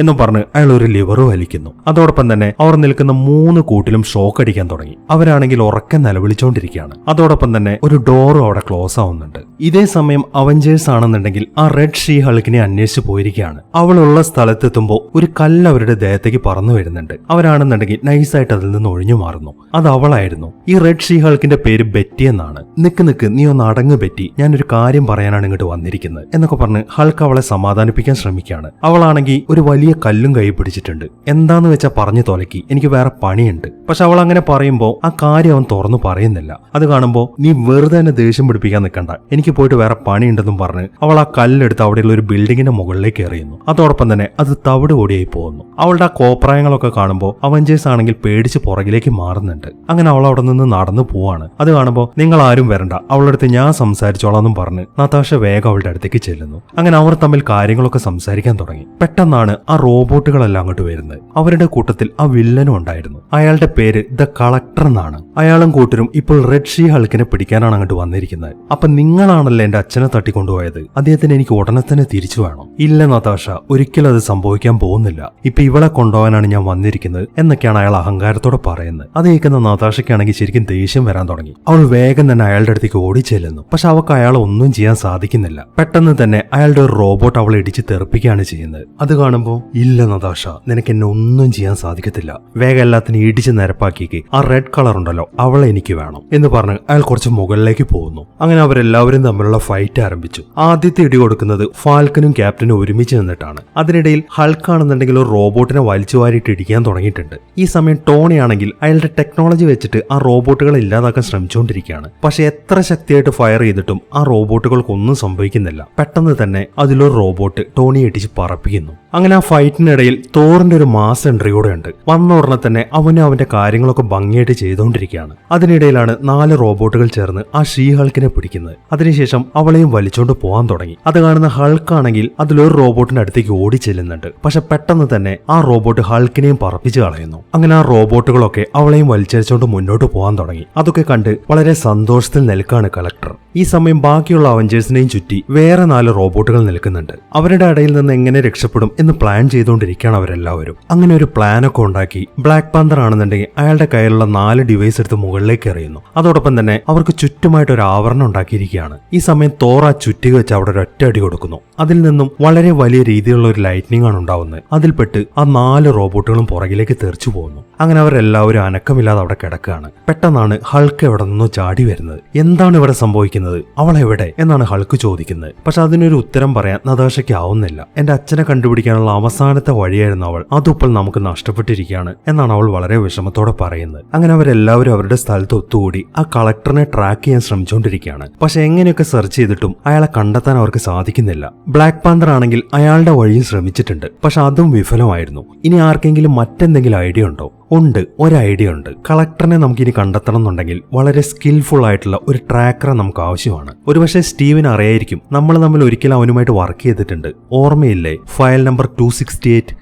എന്നും പറഞ്ഞ് അയാൾ ഒരു ലിവർ വലിക്കുന്നു. അതോടൊപ്പം തന്നെ അവർ നിൽക്കുന്ന 3 കൂട്ടിലും ഷോക്ക് അടിക്കാൻ തുടങ്ങി. അവരാണെങ്കിൽ ഉറക്കെ നിലവിളിച്ചുകൊണ്ടിരിക്കുകയാണ്. അതോടൊപ്പം തന്നെ ഒരു ഡോറും അവിടെ ക്ലോസ് ആവുന്നുണ്ട്. ഇതേ സമയം അവഞ്ചേഴ്സ് ആണെന്നുണ്ടെങ്കിൽ ആ റെഡ് ഷീ ഹൾക്കിനെ അന്വേഷിച്ച് പോയിരിക്കുകയാണ്. അവളുള്ള സ്ഥലത്തെത്തുമ്പോൾ ഒരു കല്ല് അവരുടെ ദേഹത്തേക്ക് പറന്നു വരുന്നുണ്ട്. അവരാണെന്നുണ്ടെങ്കിൽ നൈസായിട്ട് അതിൽ നിന്ന് ഒഴിഞ്ഞു മാറുന്നു. അത് അവളായിരുന്നു. ഈ റെഡ് ഷീ ഹൾക്കിന്റെ പേര് ബെറ്റി എന്നാണ്. നിക്ക് നീ ഒന്ന് അടങ്ങ് ബെറ്റി, ഞാനൊരു കാര്യം പറയാനാണ് ഇങ്ങോട്ട് വന്നിരിക്കുന്നത് എന്നൊക്കെ പറഞ്ഞ് ഹൾക്ക് അവളെ സമാധാനിപ്പിക്കാൻ ശ്രമിക്കുകയാണ്. അവളാണെങ്കിൽ ഒരു വലിയ കല്ലും കൈ പിടിച്ചിട്ടുണ്ട്. എന്താന്ന് വെച്ചാൽ പറഞ്ഞു തൊലക്കി, എനിക്ക് വേറെ പണിയുണ്ട്. പക്ഷെ അവൾ അങ്ങനെ പറയുമ്പോൾ ആ കാര്യം അവൻ തുറന്നു പറയുന്നില്ല. അത് കാണുമ്പോൾ നീ വെറുതെ തന്നെ ദേഷ്യം പിടിപ്പിക്കാൻ നിൽക്കണ്ട, എനിക്ക് പോയിട്ട് വേറെ പണിയുണ്ടെന്നും പറഞ്ഞ് അവൾ ആ കല്ലെടുത്ത് അവിടെയുള്ള ഒരു ബിൽഡിങ്ങിന്റെ മുകളിലേക്ക് എറിയുന്നു. അതോടൊപ്പം തന്നെ അത് തവിട് ഓടിയായി പോകുന്നു. അവളുടെ ആ കോപ്രായങ്ങളൊക്കെ കാണുമ്പോൾ അവഞ്ചേഴ്സ് ആണെങ്കിൽ പേടിച്ച് പുറകിലേക്ക് മാറുന്നുണ്ട്. അങ്ങനെ അവൾ അവിടെ നിന്ന് നടന്നു പോവാണ്. അത് കാണുമ്പോൾ നിങ്ങൾ ആരും വരണ്ട, അവളുടെ അടുത്ത് ഞാൻ സംസാരിച്ചോളാന്നും പറഞ്ഞ് നതാഷ വേഗം അവളുടെ അടുത്തേക്ക് ചെല്ലുന്നു. അങ്ങനെ അവർ തമ്മിൽ കാര്യങ്ങളൊക്കെ സംസാരിക്കാൻ തുടങ്ങി. പെട്ടെന്നാണ് ആ റോബോട്ടുകളെല്ലാം അങ്ങോട്ട് വരുന്നത്. അവരുടെ കൂട്ടത്തിൽ ആ വില്ലനും ഉണ്ടായിരുന്നു. അയാളുടെ പേര് ദ കളക്ടർ എന്നാണ്. അയാളും കൂട്ടരും ഇപ്പോൾ റെഡ് ഷീ ഹൾക്കിനെ പിടിക്കാനാണ് അങ്ങോട്ട് വന്നിരിക്കുന്നത്. അപ്പൊ നിങ്ങളാണല്ലോ എന്റെ അച്ഛനെ തട്ടിക്കൊണ്ടുപോയത്, അദ്ദേഹത്തിന് എനിക്ക് ഉടനെ തന്നെ തിരിച്ചു വേണം. ഇല്ല നതാഷ, ഒരിക്കലും അത് സംഭവിക്കാൻ പോകുന്നില്ല. ഇപ്പൊ ഇവളെ കൊണ്ടുപോകാനാണ് ഞാൻ വന്നിരിക്കുന്നത് എന്നൊക്കെയാണ് അയാൾ അഹങ്കാരത്തോടെ പറയുന്നത്. അത് കേൾക്കുന്ന നതാഷയ്ക്കാണെങ്കിൽ ശരിക്കും ദേഷ്യം വരാൻ തുടങ്ങി. അവൾ വേഗം തന്നെ അയാളുടെ അടുത്തേക്ക് ഓടിച്ചെല്ലുന്നു. പക്ഷെ അവൾക്ക് അയാളെ ഒന്നും ചെയ്യാൻ സാധിക്കുന്നില്ല. പെട്ടെന്ന് തന്നെ അയാളുടെ ഒരു റോബോട്ട് അവളെ ഇടിച്ച് തെറിപ്പിക്കുകയാണ് ചെയ്യുന്നത്. അത് കാണുമ്പോൾ ഇല്ല നതാഷ, നിനക്ക് എന്നെ ഒന്നും ചെയ്യാൻ സാധിക്കത്തില്ല, വേഗം എല്ലാത്തിനും ഇടിച്ച് നിരപ്പാക്കിക്ക്, ആ റെഡ് കളർ ഉണ്ടല്ലോ അവളെ എനിക്ക് വേണം എന്ന് പറഞ്ഞ് അയാൾ കുറച്ച് മുകളിലേക്ക് പോകുന്നു. അങ്ങനെ അവരെല്ലാവരും തമ്മിലുള്ള ഫൈറ്റ് ആരംഭിച്ചു. ആദ്യത്തെ ഇടി കൊടുക്കുന്നത് ഫാൽക്കനും ക്യാപ്റ്റനും ഒരുമിച്ച് നിന്നിട്ടാണ്. അതിനിടയിൽ ഹൾക്കാണെന്നുണ്ടെങ്കിൽ ഒരു റോബോട്ടിനെ വലിച്ചു വാരിയിട്ട് ഇടിക്കാൻ തുടങ്ങിയിട്ടുണ്ട്. ഈ സമയം ടോണി ആണെങ്കിൽ അയാളുടെ ടെക്നോളജി വെച്ചിട്ട് ആ റോബോട്ടുകളെ ഇല്ലാതാക്കാൻ ശ്രമിച്ചുകൊണ്ടിരിക്കുകയാണ്. പക്ഷെ എത്ര ശക്തിയായിട്ട് ഫയർ ചെയ്തിട്ടും ആ റോബോട്ടുകൾക്കൊന്നും സംഭവിക്കുന്നില്ല. പെട്ടെന്ന് തന്നെ അതിലൊരു റോബോട്ട് ടോണിയെ ഇടിച്ച് പറപ്പിക്കുന്നു. അങ്ങനെ ആ ഫൈറ്റിനിടയിൽ തോറിന്റെ ഒരു മാസ് എൻട്രി കൂടെ ഉണ്ട്. വന്ന ഉടനെ തന്നെ അവന്റെ കാര്യങ്ങളൊക്കെ ഭംഗിയായിട്ട് ചെയ്തുകൊണ്ടിരിക്കുകയാണ്. അതിനിടയിലാണ് 4 റോബോട്ടുകൾ ചേർന്ന് ആ ഷീ ഹൾക്കിനെ പിടിക്കുന്നത്. അതിനുശേഷം അവളെയും വലിച്ചോണ്ട് പോകാൻ തുടങ്ങി. അത് കാണുന്ന ഹൾക്കാണെങ്കിൽ അതിലൊരു റോബോട്ടിന്റെ അടുത്തേക്ക് ഓടി ചെല്ലുന്നുണ്ട്. പക്ഷെ പെട്ടെന്ന് തന്നെ ആ റോബോട്ട് ഹൾക്കിനെയും പറപ്പിച്ച് കളയുന്നു. അങ്ങനെ ആ റോബോട്ടുകളൊക്കെ അവളെയും വലിച്ചരിച്ചോണ്ട് മുന്നോട്ട് പോകാൻ തുടങ്ങി. അതൊക്കെ കണ്ട് വളരെ സന്തോഷത്തിൽ നിൽക്കാണ് കളക്ടർ. ഈ സമയം ബാക്കിയുള്ള അവഞ്ചേഴ്സിനെയും ചുറ്റി വേറെ 4 റോബോട്ടുകൾ നിൽക്കുന്നുണ്ട്. അവരുടെ ഇടയിൽ നിന്ന് എങ്ങനെ രക്ഷപ്പെടും എന്ന് പ്ലാൻ ചെയ്തുകൊണ്ടിരിക്കുകയാണ് അവരെല്ലാവരും. അങ്ങനെ ഒരു പ്ലാനൊക്കെ ഉണ്ടാക്കി ബ്ലാക്ക് പാന്തർ ആണെന്നുണ്ടെങ്കിൽ അയാളുടെ കയ്യിലുള്ള 4 ഡിവൈസ് എടുത്ത് മുകളിലേക്ക് എറിയുന്നു. അതോടൊപ്പം തന്നെ അവർക്ക് ചുറ്റുമായിട്ട് ഒരു ആവരണം ഉണ്ടാക്കിയിരിക്കുകയാണ്. ഈ സമയം തോർ ആ ചുറ്റിക വെച്ച് അവിടെ ഒരു ഒറ്റ അടി കൊടുക്കുന്നു. അതിൽ നിന്നും വളരെ വലിയ രീതിയിലുള്ള ഒരു ലൈറ്റ്നിങ് ആണ് ഉണ്ടാവുന്നത്. അതിൽപ്പെട്ട് ആ 4 റോബോട്ടുകളും പുറകിലേക്ക് തെറിച്ചു പോകുന്നു. അങ്ങനെ അവരെല്ലാവരും അനക്കമില്ലാതെ അവിടെ കിടക്കുകയാണ്. പെട്ടെന്നാണ് ഹൾക്ക് എവിടെ നിന്നോ ചാടി വരുന്നത്. എന്താണ് ഇവിടെ സംഭവിക്കുന്നത്, അവൾ എവിടെ എന്നാണ് ഹൾക്ക് ചോദിക്കുന്നത്. പക്ഷെ അതിനൊരു ഉത്തരം പറയാൻ നതാഷയ്ക്ക് ആവുന്നില്ല. എന്റെ അച്ഛനെ കണ്ടുപിടിക്കാനുള്ള അവസാനത്തെ വഴിയായിരുന്നു അവൾ, അതിപ്പോൾ നമുക്ക് നഷ്ടപ്പെട്ടിരിക്കുകയാണ് എന്നാണ് അവൾ വളരെ വിഷമത്തോടെ പറയുന്നത്. അങ്ങനെ അവരെല്ലാവരും അവരുടെ സ്ഥലത്ത് ഒത്തുകൂടി ആ കളക്ടറിനെ ട്രാക്ക് ചെയ്യാൻ ശ്രമിച്ചുകൊണ്ടിരിക്കുകയാണ്. പക്ഷെ എങ്ങനെയൊക്കെ സെർച്ച് ചെയ്തിട്ടും അയാളെ കണ്ടെത്താൻ അവർക്ക് സാധിക്കുന്നില്ല. ബ്ലാക്ക് പാന്തർ ആണെങ്കിൽ അയാളുടെ വഴിയും ശ്രമിച്ചിട്ടുണ്ട്. പക്ഷെ അതും വിഫലമായിരുന്നു. ഇനി ആർക്കെങ്കിലും മറ്റെന്തെങ്കിലും ഐഡിയ ഉണ്ടോ? ഉണ്ട്, ഒരു ഐഡിയ ഉണ്ട്. കളക്ടറിനെ നമുക്കിനി കണ്ടെത്തണം എന്നുണ്ടെങ്കിൽ വളരെ സ്കിൽഫുൾ ആയിട്ടുള്ള ഒരു ട്രാക്കറെ നമുക്ക് ആവശ്യമാണ്. ഒരുപക്ഷെ സ്റ്റീവിന് അറിയായിരിക്കും, നമ്മൾ തമ്മിൽ ഒരിക്കലും അവനുമായിട്ട് വർക്ക് ചെയ്തിട്ടുണ്ട്. ഓർമ്മയില്ലേ ഫയൽ നമ്പർ 268?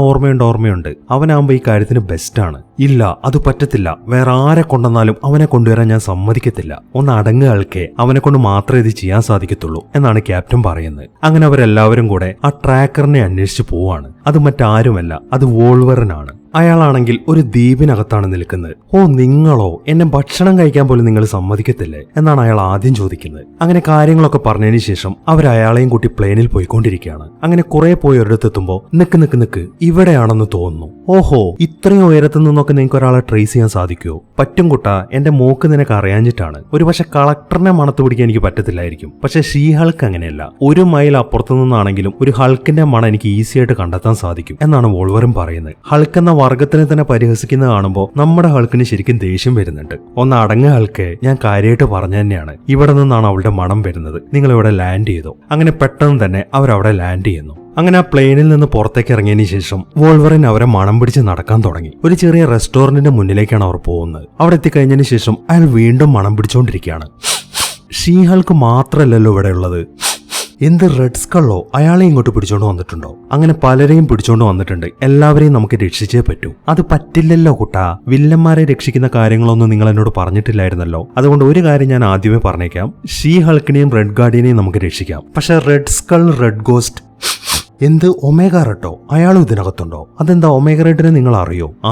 ഓർമ്മയുണ്ട്, അവനാകുമ്പോ ഈ കാര്യത്തിന് ബെസ്റ്റാണ്. ഇല്ല, അത് പറ്റത്തില്ല, വേറെ ആരെ കൊണ്ടെന്നാലും അവനെ കൊണ്ടുവരാൻ ഞാൻ സമ്മതിക്കത്തില്ല. ഒന്ന് അടങ്ങുകൾക്കെ, അവനെ കൊണ്ട് മാത്രമേ ഇത് ചെയ്യാൻ സാധിക്കത്തുള്ളൂ എന്നാണ് ക്യാപ്റ്റൻ പറയുന്നത്. അങ്ങനെ അവരെല്ലാവരും കൂടെ ആ ട്രാക്കറിനെ അന്വേഷിച്ച് പോവാണ്. അത് മറ്റാരുമല്ല, അത് വോൾവറിനാണ്. അയാളാണെങ്കിൽ ഒരു ദ്വീപിനകത്താണ് നിൽക്കുന്നത്. ഓ, നിങ്ങളോ? എന്നെ ഭക്ഷണം കഴിക്കാൻ പോലും നിങ്ങൾ സമ്മതിക്കത്തില്ലേ എന്നാണ് അയാൾ ആദ്യം ചോദിക്കുന്നത്. അങ്ങനെ കാര്യങ്ങളൊക്കെ പറഞ്ഞതിന് ശേഷം അവർ അയാളെയും കൂട്ടി പ്ലെയിനിൽ പോയിക്കൊണ്ടിരിക്കുകയാണ്. അങ്ങനെ കുറെ പോയി ഒരിടത്തെത്തുമ്പോ നിക്ക് ഇവിടെയാണെന്ന് തോന്നുന്നു. ഓഹോ, ഇത്രയും ഉയരത്തു നിന്നൊക്കെ നിങ്ങൾക്ക് ഒരാളെ ട്രേസ് ചെയ്യാൻ സാധിക്കുമോ? പറ്റും കുട്ടാ, എന്റെ മൂക്ക് നിനക്ക് അറിയാഞ്ഞിട്ടാണ്. ഒരുപക്ഷെ കളക്ടറിനെ മണത്ത് പിടിക്കാൻ എനിക്ക് പറ്റത്തില്ലായിരിക്കും, പക്ഷെ ഷീ ഹൾക്ക് അങ്ങനെയല്ല. 1 മൈൽ അപ്പുറത്തു നിന്നാണെങ്കിലും ഒരു ഹൾക്കിന്റെ മണം എനിക്ക് ഈസി ആയിട്ട് കണ്ടെത്താൻ സാധിക്കും എന്നാണ് വോൾവറും പറയുന്നത്. ഹൾക്ക് എന്ന വർഗത്തിനെ തന്നെ പരിഹസിക്കുന്നത് കാണുമ്പോൾ നമ്മുടെ ഹൾക്കിന് ശരിക്കും ദേഷ്യം വരുന്നുണ്ട്. ഒന്ന് അടങ്ങ ഹൾക്ക്, ഞാൻ കാര്യമായിട്ട് പറഞ്ഞു തന്നെയാണ്. ഇവിടെ നിന്നാണ് അവളുടെ മണം വരുന്നത്. നിങ്ങൾ ഇവിടെ ലാൻഡ് ചെയ്തോ. അങ്ങനെ പെട്ടെന്ന് തന്നെ അവരവിടെ ലാൻഡ് ചെയ്യുന്നു. അങ്ങനെ ആ പ്ലെയിനിൽ നിന്ന് പുറത്തേക്ക് ഇറങ്ങിയതിന് ശേഷം വോൾവറിൻ അവരെ മണം പിടിച്ച് നടക്കാൻ തുടങ്ങി. ഒരു ചെറിയ റെസ്റ്റോറന്റിന്റെ മുന്നിലേക്കാണ് അവർ പോകുന്നത്. അവിടെ എത്തിക്കഴിഞ്ഞതിന് ശേഷം അയാൾ വീണ്ടും മണം പിടിച്ചുകൊണ്ടിരിക്കുകയാണ്. ഷീ ഹൾക്ക് മാത്രമല്ലല്ലോ ഇവിടെ ഉള്ളത്. എന്ത് റെഡ് സ്കളോ? അയാളെ ഇങ്ങോട്ട് പിടിച്ചോണ്ട് വന്നിട്ടുണ്ടോ? അങ്ങനെ പലരെയും പിടിച്ചോണ്ട് വന്നിട്ടുണ്ട്. എല്ലാവരെയും നമുക്ക് രക്ഷിച്ചേ പറ്റൂ. അത് പറ്റില്ലല്ലോ കുട്ടാ, വില്ലന്മാരെ രക്ഷിക്കുന്ന കാര്യങ്ങളൊന്നും നിങ്ങൾ എന്നോട് പറഞ്ഞിട്ടില്ലായിരുന്നല്ലോ. അതുകൊണ്ട് ഒരു കാര്യം ഞാൻ ആദ്യമേ പറഞ്ഞേക്കാം, ഷീ ഹൾക്കിനെയും റെഡ് ഗാർഡിയനെയും നമുക്ക് രക്ഷിക്കാം. പക്ഷെ റെഡ് സ്കൾ, റെഡ് ഗോസ്റ്റ്, എന്ത് ഒമേഗ റെഡോ? അയാളും ഇതിനകത്തുണ്ടോ? അതെന്താ ഒമേഗ റെഡിനെ നിങ്ങൾ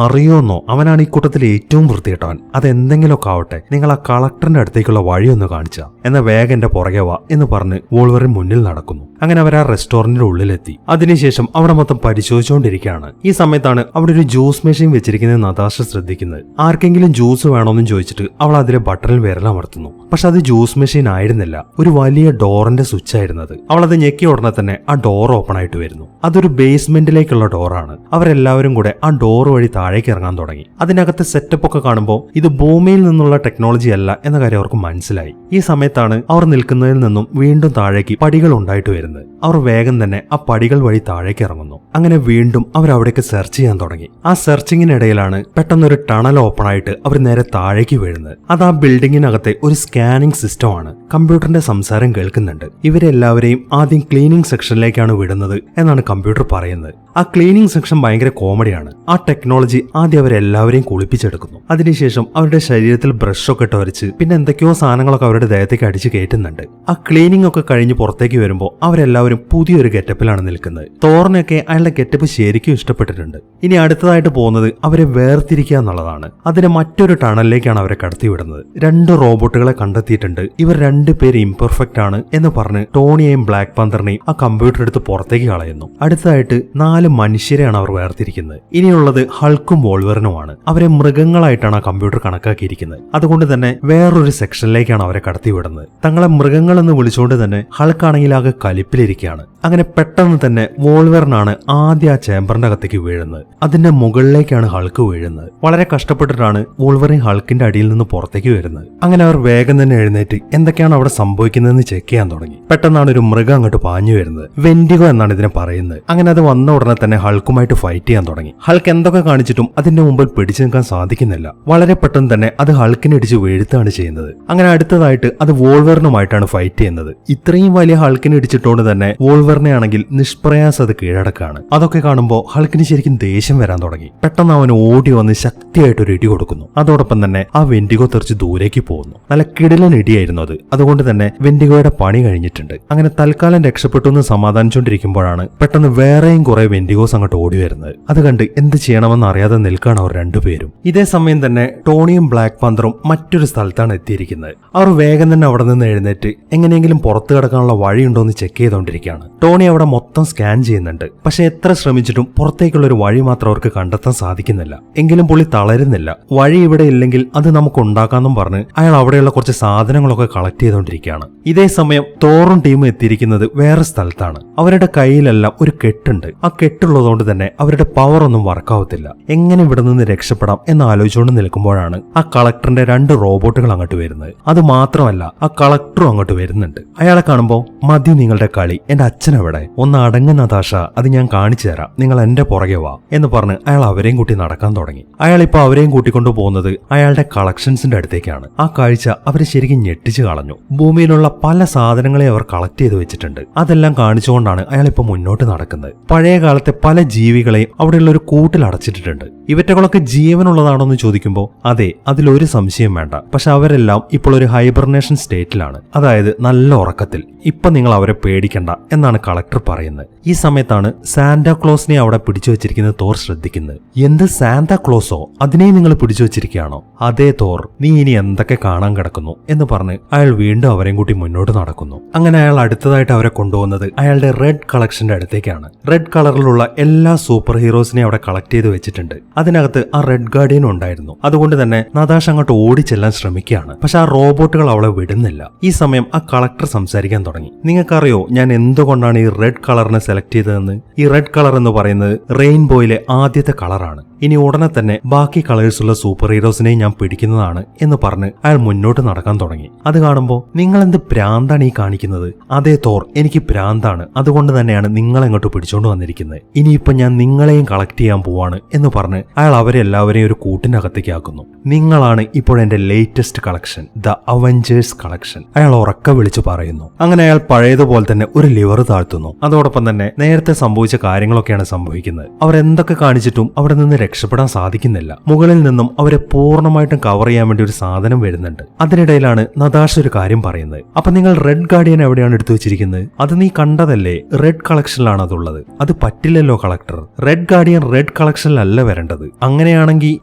അറിയോന്നോ? അവനാണ് ഈ കൂട്ടത്തിൽ ഏറ്റവും വൃത്തികെട്ടവൻ. അതെന്തെങ്കിലുമൊക്കെ ആവട്ടെ, നിങ്ങൾ ആ കളക്ടറിന്റെ അടുത്തേക്കുള്ള വഴിയൊന്ന് കാണിച്ച, എന്നാ വേഗം എന്റെ പുറകെ വാ എന്ന് പറഞ്ഞ് വോൾവറിൻ മുന്നിൽ നടക്കുന്നു. അങ്ങനെ അവർ ആ റെസ്റ്റോറന്റിന്റെ ഉള്ളിലെത്തി. അതിനുശേഷം അവിടെ മൊത്തം പരിശോധിച്ചുകൊണ്ടിരിക്കുകയാണ്. ഈ സമയത്താണ് അവിടെ ഒരു ജ്യൂസ് മെഷീൻ വെച്ചിരിക്കുന്നത് നതാഷ ശ്രദ്ധിക്കുന്നത്. ആർക്കെങ്കിലും ജ്യൂസ് വേണമെന്ന് ചോദിച്ചിട്ട് അവൾ അതിലെ ബട്ടറിൽ വിരലമർത്തുന്നു. പക്ഷെ അത് ജ്യൂസ് മെഷീൻ ആയിരുന്നില്ല, ഒരു വലിയ ഡോറിന്റെ സ്വിച്ച് ആയിരുന്നത്. അവൾ അത് ഞെക്കിയ ഉടനെ തന്നെ ആ ഡോർ ഓപ്പൺ ആയിട്ട് വരുന്നു. അതൊരു ബേസ്മെന്റിലേക്കുള്ള ഡോറാണ്. അവരെല്ലാവരും കൂടെ ആ ഡോർ വഴി താഴേക്ക് ഇറങ്ങാൻ തുടങ്ങി. അതിനകത്ത് സെറ്റപ്പ് ഒക്കെ കാണുമ്പോൾ ഇത് ഭൂമിയിൽ നിന്നുള്ള ടെക്നോളജി അല്ല എന്ന കാര്യം അവർക്ക് മനസ്സിലായി. ഈ സമയത്താണ് അവർ നിൽക്കുന്നതിൽ നിന്നും വീണ്ടും താഴേക്ക് പടികൾ ഉണ്ടായിട്ട് വരുന്നത്. അവർ വേഗം തന്നെ ആ പടികൾ വഴി താഴേക്ക് ഇറങ്ങുന്നു. അങ്ങനെ വീണ്ടും അവർ അവിടേക്ക് സെർച്ച് ചെയ്യാൻ തുടങ്ങി. ആ സെർച്ചിങ്ങിനിടയിലാണ് പെട്ടെന്നൊരു ടണൽ ഓപ്പൺ ആയിട്ട് അവർ നേരെ താഴേക്ക് വീഴുന്നത്. അത് ആ ബിൽഡിങ്ങിനകത്തെ ഒരു സ്കാനിംഗ് സിസ്റ്റം ആണ്. കമ്പ്യൂട്ടറിന്റെ സംസാരം കേൾക്കുന്നുണ്ട്. ഇവരെല്ലാവരെയും ആദ്യം ക്ലീനിങ് സെക്ഷനിലേക്കാണ് വിടുന്നത് എന്നാണ് കമ്പ്യൂട്ടർ പറയുന്നത്. ആ ക്ലീനിങ് സെക്ഷൻ ഭയങ്കര കോമഡിയാണ്. ആ ടെക്നോളജി ആദ്യം അവരെല്ലാവരെയും കുളിപ്പിച്ചെടുക്കുന്നു. അതിനുശേഷം അവരുടെ ശരീരത്തിൽ ബ്രഷൊക്കെ ഇട്ട് വരച്ച് പിന്നെ എന്തൊക്കെയോ സാധനങ്ങളൊക്കെ അവരുടെ ദേഹത്തേക്ക് അടിച്ച് കയറ്റുന്നുണ്ട്. ആ ക്ലീനിങ് ഒക്കെ കഴിഞ്ഞ് പുറത്തേക്ക് വരുമ്പോൾ അവരെല്ലാവരും പുതിയൊരു ഗെറ്റപ്പിലാണ് നിൽക്കുന്നത്. തോറിനൊക്കെ അയാളുടെ ഗെറ്റപ്പ് ശരിക്കും ഇഷ്ടപ്പെട്ടിട്ടുണ്ട്. ഇനി അടുത്തതായിട്ട് പോകുന്നത് അവരെ വേർതിരിക്കുക എന്നുള്ളതാണ്. അതിന് മറ്റൊരു ടണലിലേക്കാണ് അവരെ കടത്തിവിടുന്നത്. 2 റോബോട്ടുകളെ കണ്ടെത്തിയിട്ടുണ്ട്. ഇവർ 2 പേര് ഇംപെർഫെക്റ്റ് ആണ് എന്ന് പറഞ്ഞ് ടോണിയെയും ബ്ലാക്ക് പാന്തറിനെയും ആ കമ്പ്യൂട്ടർ എടുത്ത് പുറത്തേക്ക് കളയുന്നു. അടുത്തതായിട്ട് 4 മനുഷ്യരെയാണ് അവർ വേർതിരിക്കുന്നത്. ഇനിയുള്ളത് ഹൾക്കും വോൾവറിനുമാണ്. അവരെ മൃഗങ്ങളായിട്ടാണ് ആ കമ്പ്യൂട്ടർ കണക്കാക്കിയിരിക്കുന്നത്. അതുകൊണ്ട് തന്നെ വേറൊരു സെക്ഷനിലേക്കാണ് അവരെ കടത്തിവിടുന്നത്. തങ്ങളെ മൃഗങ്ങൾ എന്ന് വിളിച്ചുകൊണ്ട് തന്നെ ഹൾക്കാണെങ്കിൽ ആകെ കലിപ്പിലിരിക്കുകയാണ്. അങ്ങനെ പെട്ടെന്ന് തന്നെ വോൾവറിനാണ് ആദ്യം ആ ചേംബറിന്റെ അകത്തേക്ക് വീഴുന്നത്. അതിന്റെ മുകളിലേക്കാണ് ഹൾക്ക് വീഴുന്നത്. വളരെ കഷ്ടപ്പെട്ടിട്ടാണ് വോൾവറിൻ ഹൾക്കിന്റെ അടിയിൽ നിന്ന് പുറത്തേക്ക് വരുന്നത്. അങ്ങനെ അവർ വേഗം തന്നെ എഴുന്നേറ്റ് എന്തൊക്കെയാണ് അവിടെ സംഭവിക്കുന്നതെന്ന് ചെക്ക് ചെയ്യാൻ തുടങ്ങി. പെട്ടെന്നാണ് ഒരു മൃഗം അങ്ങോട്ട് പാഞ്ഞു വരുന്നത്. വെന്റിഗോ എന്നാണ് ഇതിനെ പറയുന്നത്. അങ്ങനെ അത് വന്ന ഉടനെ തന്നെ ഹൾക്കുമായിട്ട് ഫൈറ്റ് ചെയ്യാൻ തുടങ്ങി. ഹൾക്ക് എന്തൊക്കെ കാണിച്ചിട്ടും അതിന്റെ മുമ്പിൽ പിടിച്ചു നിൽക്കാൻ സാധിക്കുന്നില്ല. വളരെ പെട്ടെന്ന് തന്നെ അത് ഹൾക്കിനെ ഇടിച്ച് വീഴ്ത്താണ് ചെയ്യുന്നത്. അങ്ങനെ അടുത്തതായിട്ട് അത് വോൾവറിനുമായിട്ടാണ് ഫൈറ്റ് ചെയ്യുന്നത്. ഇത്രയും വലിയ ഹൾക്കിനെ ഇടിച്ചിട്ടുകൊണ്ട് തന്നെ വോൾവറിനെ ആണെങ്കിൽ നിഷ്പ്രയാസം അത് കീഴടക്കാണ്. അതൊക്കെ കാണുമ്പോൾ ഹൾക്കിന് ശരിക്കും ദേഷ്യം വരാൻ തുടങ്ങി. പെട്ടെന്ന് അവൻ ഓടി വന്ന് ശക്തിയായിട്ടൊരു ഇടി കൊടുക്കുന്നു. അതോടൊപ്പം തന്നെ ആ വെന്റിഗോ തെറിച്ച് ദൂരേക്ക് പോകുന്നു. നല്ല കിടിലൻ ഇടിയായിരുന്നു അത്. അതുകൊണ്ട് തന്നെ വെന്റിഗോയുടെ പണി കഴിഞ്ഞിട്ടുണ്ട്. അങ്ങനെ തൽക്കാലം രക്ഷപ്പെട്ടു എന്ന് സമാധാനിച്ചുകൊണ്ടിരിക്കുമ്പോഴാണ് പെട്ടെന്ന് വേറെയും കുറെ വെന്റിഗോസ് അങ്ങോട്ട് ഓടി വരുന്നത്. അത് കണ്ട് എന്ത് ചെയ്യണമെന്ന് അറിയാതെ നിൽക്കുകയാണ് അവർ 2 പേരും. ഇതേ സമയം തന്നെ ടോണിയും ബ്ലാക്ക് പാന്തറും മറ്റൊരു സ്ഥലത്താണ് എത്തിയിരിക്കുന്നത്. അവർ വേഗം തന്നെ അവിടെ നിന്ന് എഴുന്നേറ്റ് എങ്ങനെയെങ്കിലും പുറത്തു കിടക്കാനുള്ള വഴിയുണ്ടോ എന്ന് ചെക്ക് ചെയ്തുകൊണ്ടിരിക്കുകയാണ്. ടോണി അവിടെ മൊത്തം സ്കാൻ ചെയ്യുന്നുണ്ട്. പക്ഷെ എത്ര ശ്രമിച്ചിട്ടും പുറത്തേക്കുള്ള ഒരു വഴി മാത്രം അവർക്ക് കണ്ടെത്താൻ സാധിക്കുന്നില്ല. എങ്കിലും പുള്ളി തളരുന്നില്ല. വഴി ഇവിടെ ഇല്ലെങ്കിൽ അത് നമുക്ക് ഉണ്ടാക്കാന്നും പറഞ്ഞ് അയാൾ അവിടെയുള്ള കുറച്ച് സാധനങ്ങളൊക്കെ കളക്ട് ചെയ്തുകൊണ്ടിരിക്കുകയാണ്. ഇതേ സമയം തോറും ടീമും എത്തിയിരിക്കുന്നത് വേറെ സ്ഥലത്താണ്. അവരുടെ കയ്യിലെല്ലാം ഒരു കെട്ടുണ്ട്. ആ കെട്ടുള്ളതുകൊണ്ട് തന്നെ അവരുടെ പവർ ഒന്നും വർക്കാവത്തില്ല. എങ്ങനെ ഇവിടെ നിന്ന് രക്ഷപ്പെടാം എന്ന് ആലോചിച്ചുകൊണ്ട് നിൽക്കുമ്പോഴാണ് ആ കളക്ടറിന്റെ 2 റോബോട്ടുകൾ അങ്ങോട്ട് വരുന്നത്. അത് മാത്രമല്ല ആ കളക്ടറും അങ്ങോട്ട് വരുന്നുണ്ട്. അയാളെ കാണുമ്പോൾ മതി നിങ്ങളുടെ കളി, എന്റെ അച്ഛനെവിടെ? ഒന്ന് അടങ്ങ് നതാഷ, അത് ഞാൻ കാണിച്ചു തരാം, നിങ്ങൾ എന്റെ പുറകെ വാ എന്ന് പറഞ്ഞ് അയാൾ അവരെയും കൂട്ടി നടക്കാൻ തുടങ്ങി. അയാൾ ഇപ്പൊ അവരെയും കൂട്ടിക്കൊണ്ടു പോകുന്നത് അയാളുടെ കളക്ഷൻസിന്റെ അടുത്തേക്കാണ്. ആ കാഴ്ച അവരെ ശരിക്കും ഞെട്ടിച്ചു കളഞ്ഞു. ഭൂമിയിലുള്ള പല സാധനങ്ങളെ അവർ കളക്ട് ചെയ്ത് വെച്ചിട്ടുണ്ട്. അതെല്ലാം കാണിച്ചുകൊണ്ടാണ് അയാൾ ഇപ്പൊ മുന്നോട്ട് നടക്കുന്നത്. പഴയ കാലത്ത് കാലത്തെ പല ജീവികളെയും അവിടെയുള്ള ഒരു കൂട്ടിൽ അടച്ചിട്ടിട്ടുണ്ട്. ഇവറ്റകളൊക്കെ ജീവനുള്ളതാണോ എന്ന് ചോദിക്കുമ്പോൾ അതെ, അതിലൊരു സംശയം വേണ്ട. പക്ഷെ അവരെല്ലാം ഇപ്പോൾ ഒരു ഹൈബർനേഷൻ സ്റ്റേറ്റിലാണ്, അതായത് നല്ല ഉറക്കത്തിൽ. ഇപ്പൊ നിങ്ങൾ അവരെ പേടിക്കണ്ട എന്നാണ് കളക്ടർ പറയുന്നത്. ഈ സമയത്താണ് സാന്റാക്ലോസിനെ അവിടെ പിടിച്ചു വെച്ചിരിക്കുന്നത് തോർ ശ്രദ്ധിക്കുന്നത്. എന്ത് സാന്റാക്ലോസോ? അതിനെ നിങ്ങൾ പിടിച്ചു വെച്ചിരിക്കുകയാണോ? അതേ തോർ, നീ ഇനി എന്തൊക്കെ കാണാൻ കിടക്കുന്നു എന്ന് പറഞ്ഞ് അയാൾ വീണ്ടും അവരെയും കൂട്ടി മുന്നോട്ട് നടക്കുന്നു. അങ്ങനെ അയാൾ അടുത്തതായിട്ട് അവരെ കൊണ്ടുപോകുന്നത് അയാളുടെ റെഡ് കളക്ഷന്റെ അടുത്തേക്കാണ്. റെഡ് കളറിലുള്ള എല്ലാ സൂപ്പർ ഹീറോസിനെയും അവിടെ കളക്ട് ചെയ്ത് വെച്ചിട്ടുണ്ട്. അതിനകത്ത് ആ റെഡ് ഗാർഡിയനും ഉണ്ടായിരുന്നു. അതുകൊണ്ട് തന്നെ നതാഷ അങ്ങോട്ട് ഓടിച്ചെല്ലാൻ ശ്രമിക്കുകയാണ്. പക്ഷെ ആ റോബോട്ടുകൾ അവളെ വിടുന്നില്ല. ഈ സമയം ആ കളക്ടർ സംസാരിക്കാൻ തുടങ്ങി. നിങ്ങൾക്കറിയോ ഞാൻ എന്തുകൊണ്ടാണ് ഈ റെഡ് കളറിനെ സെലക്ട് ചെയ്തതെന്ന്? ഈ റെഡ് കളർ എന്ന് പറയുന്നത് റെയിൻബോയിലെ ആദ്യത്തെ കളറാണ്. ഇനി ഉടനെ തന്നെ ബാക്കി കളേഴ്സുള്ള സൂപ്പർ ഹീറോസിനെയും ഞാൻ പിടിക്കുന്നതാണ് എന്ന് പറഞ്ഞ് അയാൾ മുന്നോട്ട് നടക്കാൻ തുടങ്ങി. അത് കാണുമ്പോൾ നിങ്ങൾ എന്ത് പ്രാന്താണ് ഈ കാണിക്കുന്നത്? അതേ തോർ, എനിക്ക് പ്രാന്താണ്. അതുകൊണ്ട് തന്നെയാണ് നിങ്ങളെങ്ങോട്ട് പിടിച്ചോണ്ട് വന്നിരിക്കുന്നത്. ഇനിയിപ്പോ ഞാൻ നിങ്ങളെയും കളക്ട് ചെയ്യാൻ പോവാണ് എന്ന് പറഞ്ഞ് അയാൾ അവരെല്ലാവരെയും ഒരു കൂട്ടിനകത്തേക്ക് ആക്കുന്നു. നിങ്ങളാണ് ഇപ്പോൾ എന്റെ latest collection, the Avengers collection, അയാൾ ഉറക്ക വിളിച്ചു പറയുന്നു. അങ്ങനെ അയാൾ പഴയതുപോലെ തന്നെ ഒരു ലിവർ താഴ്ത്തുന്നു. അതോടൊപ്പം തന്നെ നേരത്തെ സംഭവിച്ച കാര്യങ്ങളൊക്കെയാണ് സംഭവിക്കുന്നത്. അവർ എന്തൊക്കെ കാണിച്ചിട്ടും അവിടെ നിന്ന് രക്ഷപ്പെടാൻ സാധിക്കുന്നില്ല. മുകളിൽ നിന്നും അവരെ പൂർണ്ണമായിട്ടും കവർ ചെയ്യാൻ വേണ്ടി ഒരു സാധനം വരുന്നുണ്ട്. അതിനിടയിലാണ് നതാഷ ഒരു കാര്യം പറയുന്നത്. അപ്പൊ നിങ്ങൾ റെഡ് ഗാർഡിയൻ എവിടെയാണ് എടുത്തു വെച്ചിരിക്കുന്നത്? അത് നീ കണ്ടതല്ലേ? റെഡ് കളക്ഷനിലാണ് അതുള്ളത്. അത് പറ്റില്ലല്ലോ കളക്ടർ. റെഡ് ഗാർഡിയൻ റെഡ് കളക്ഷനിലല്ല വരേണ്ടത്. അങ്ങനെയാണെങ്കിൽ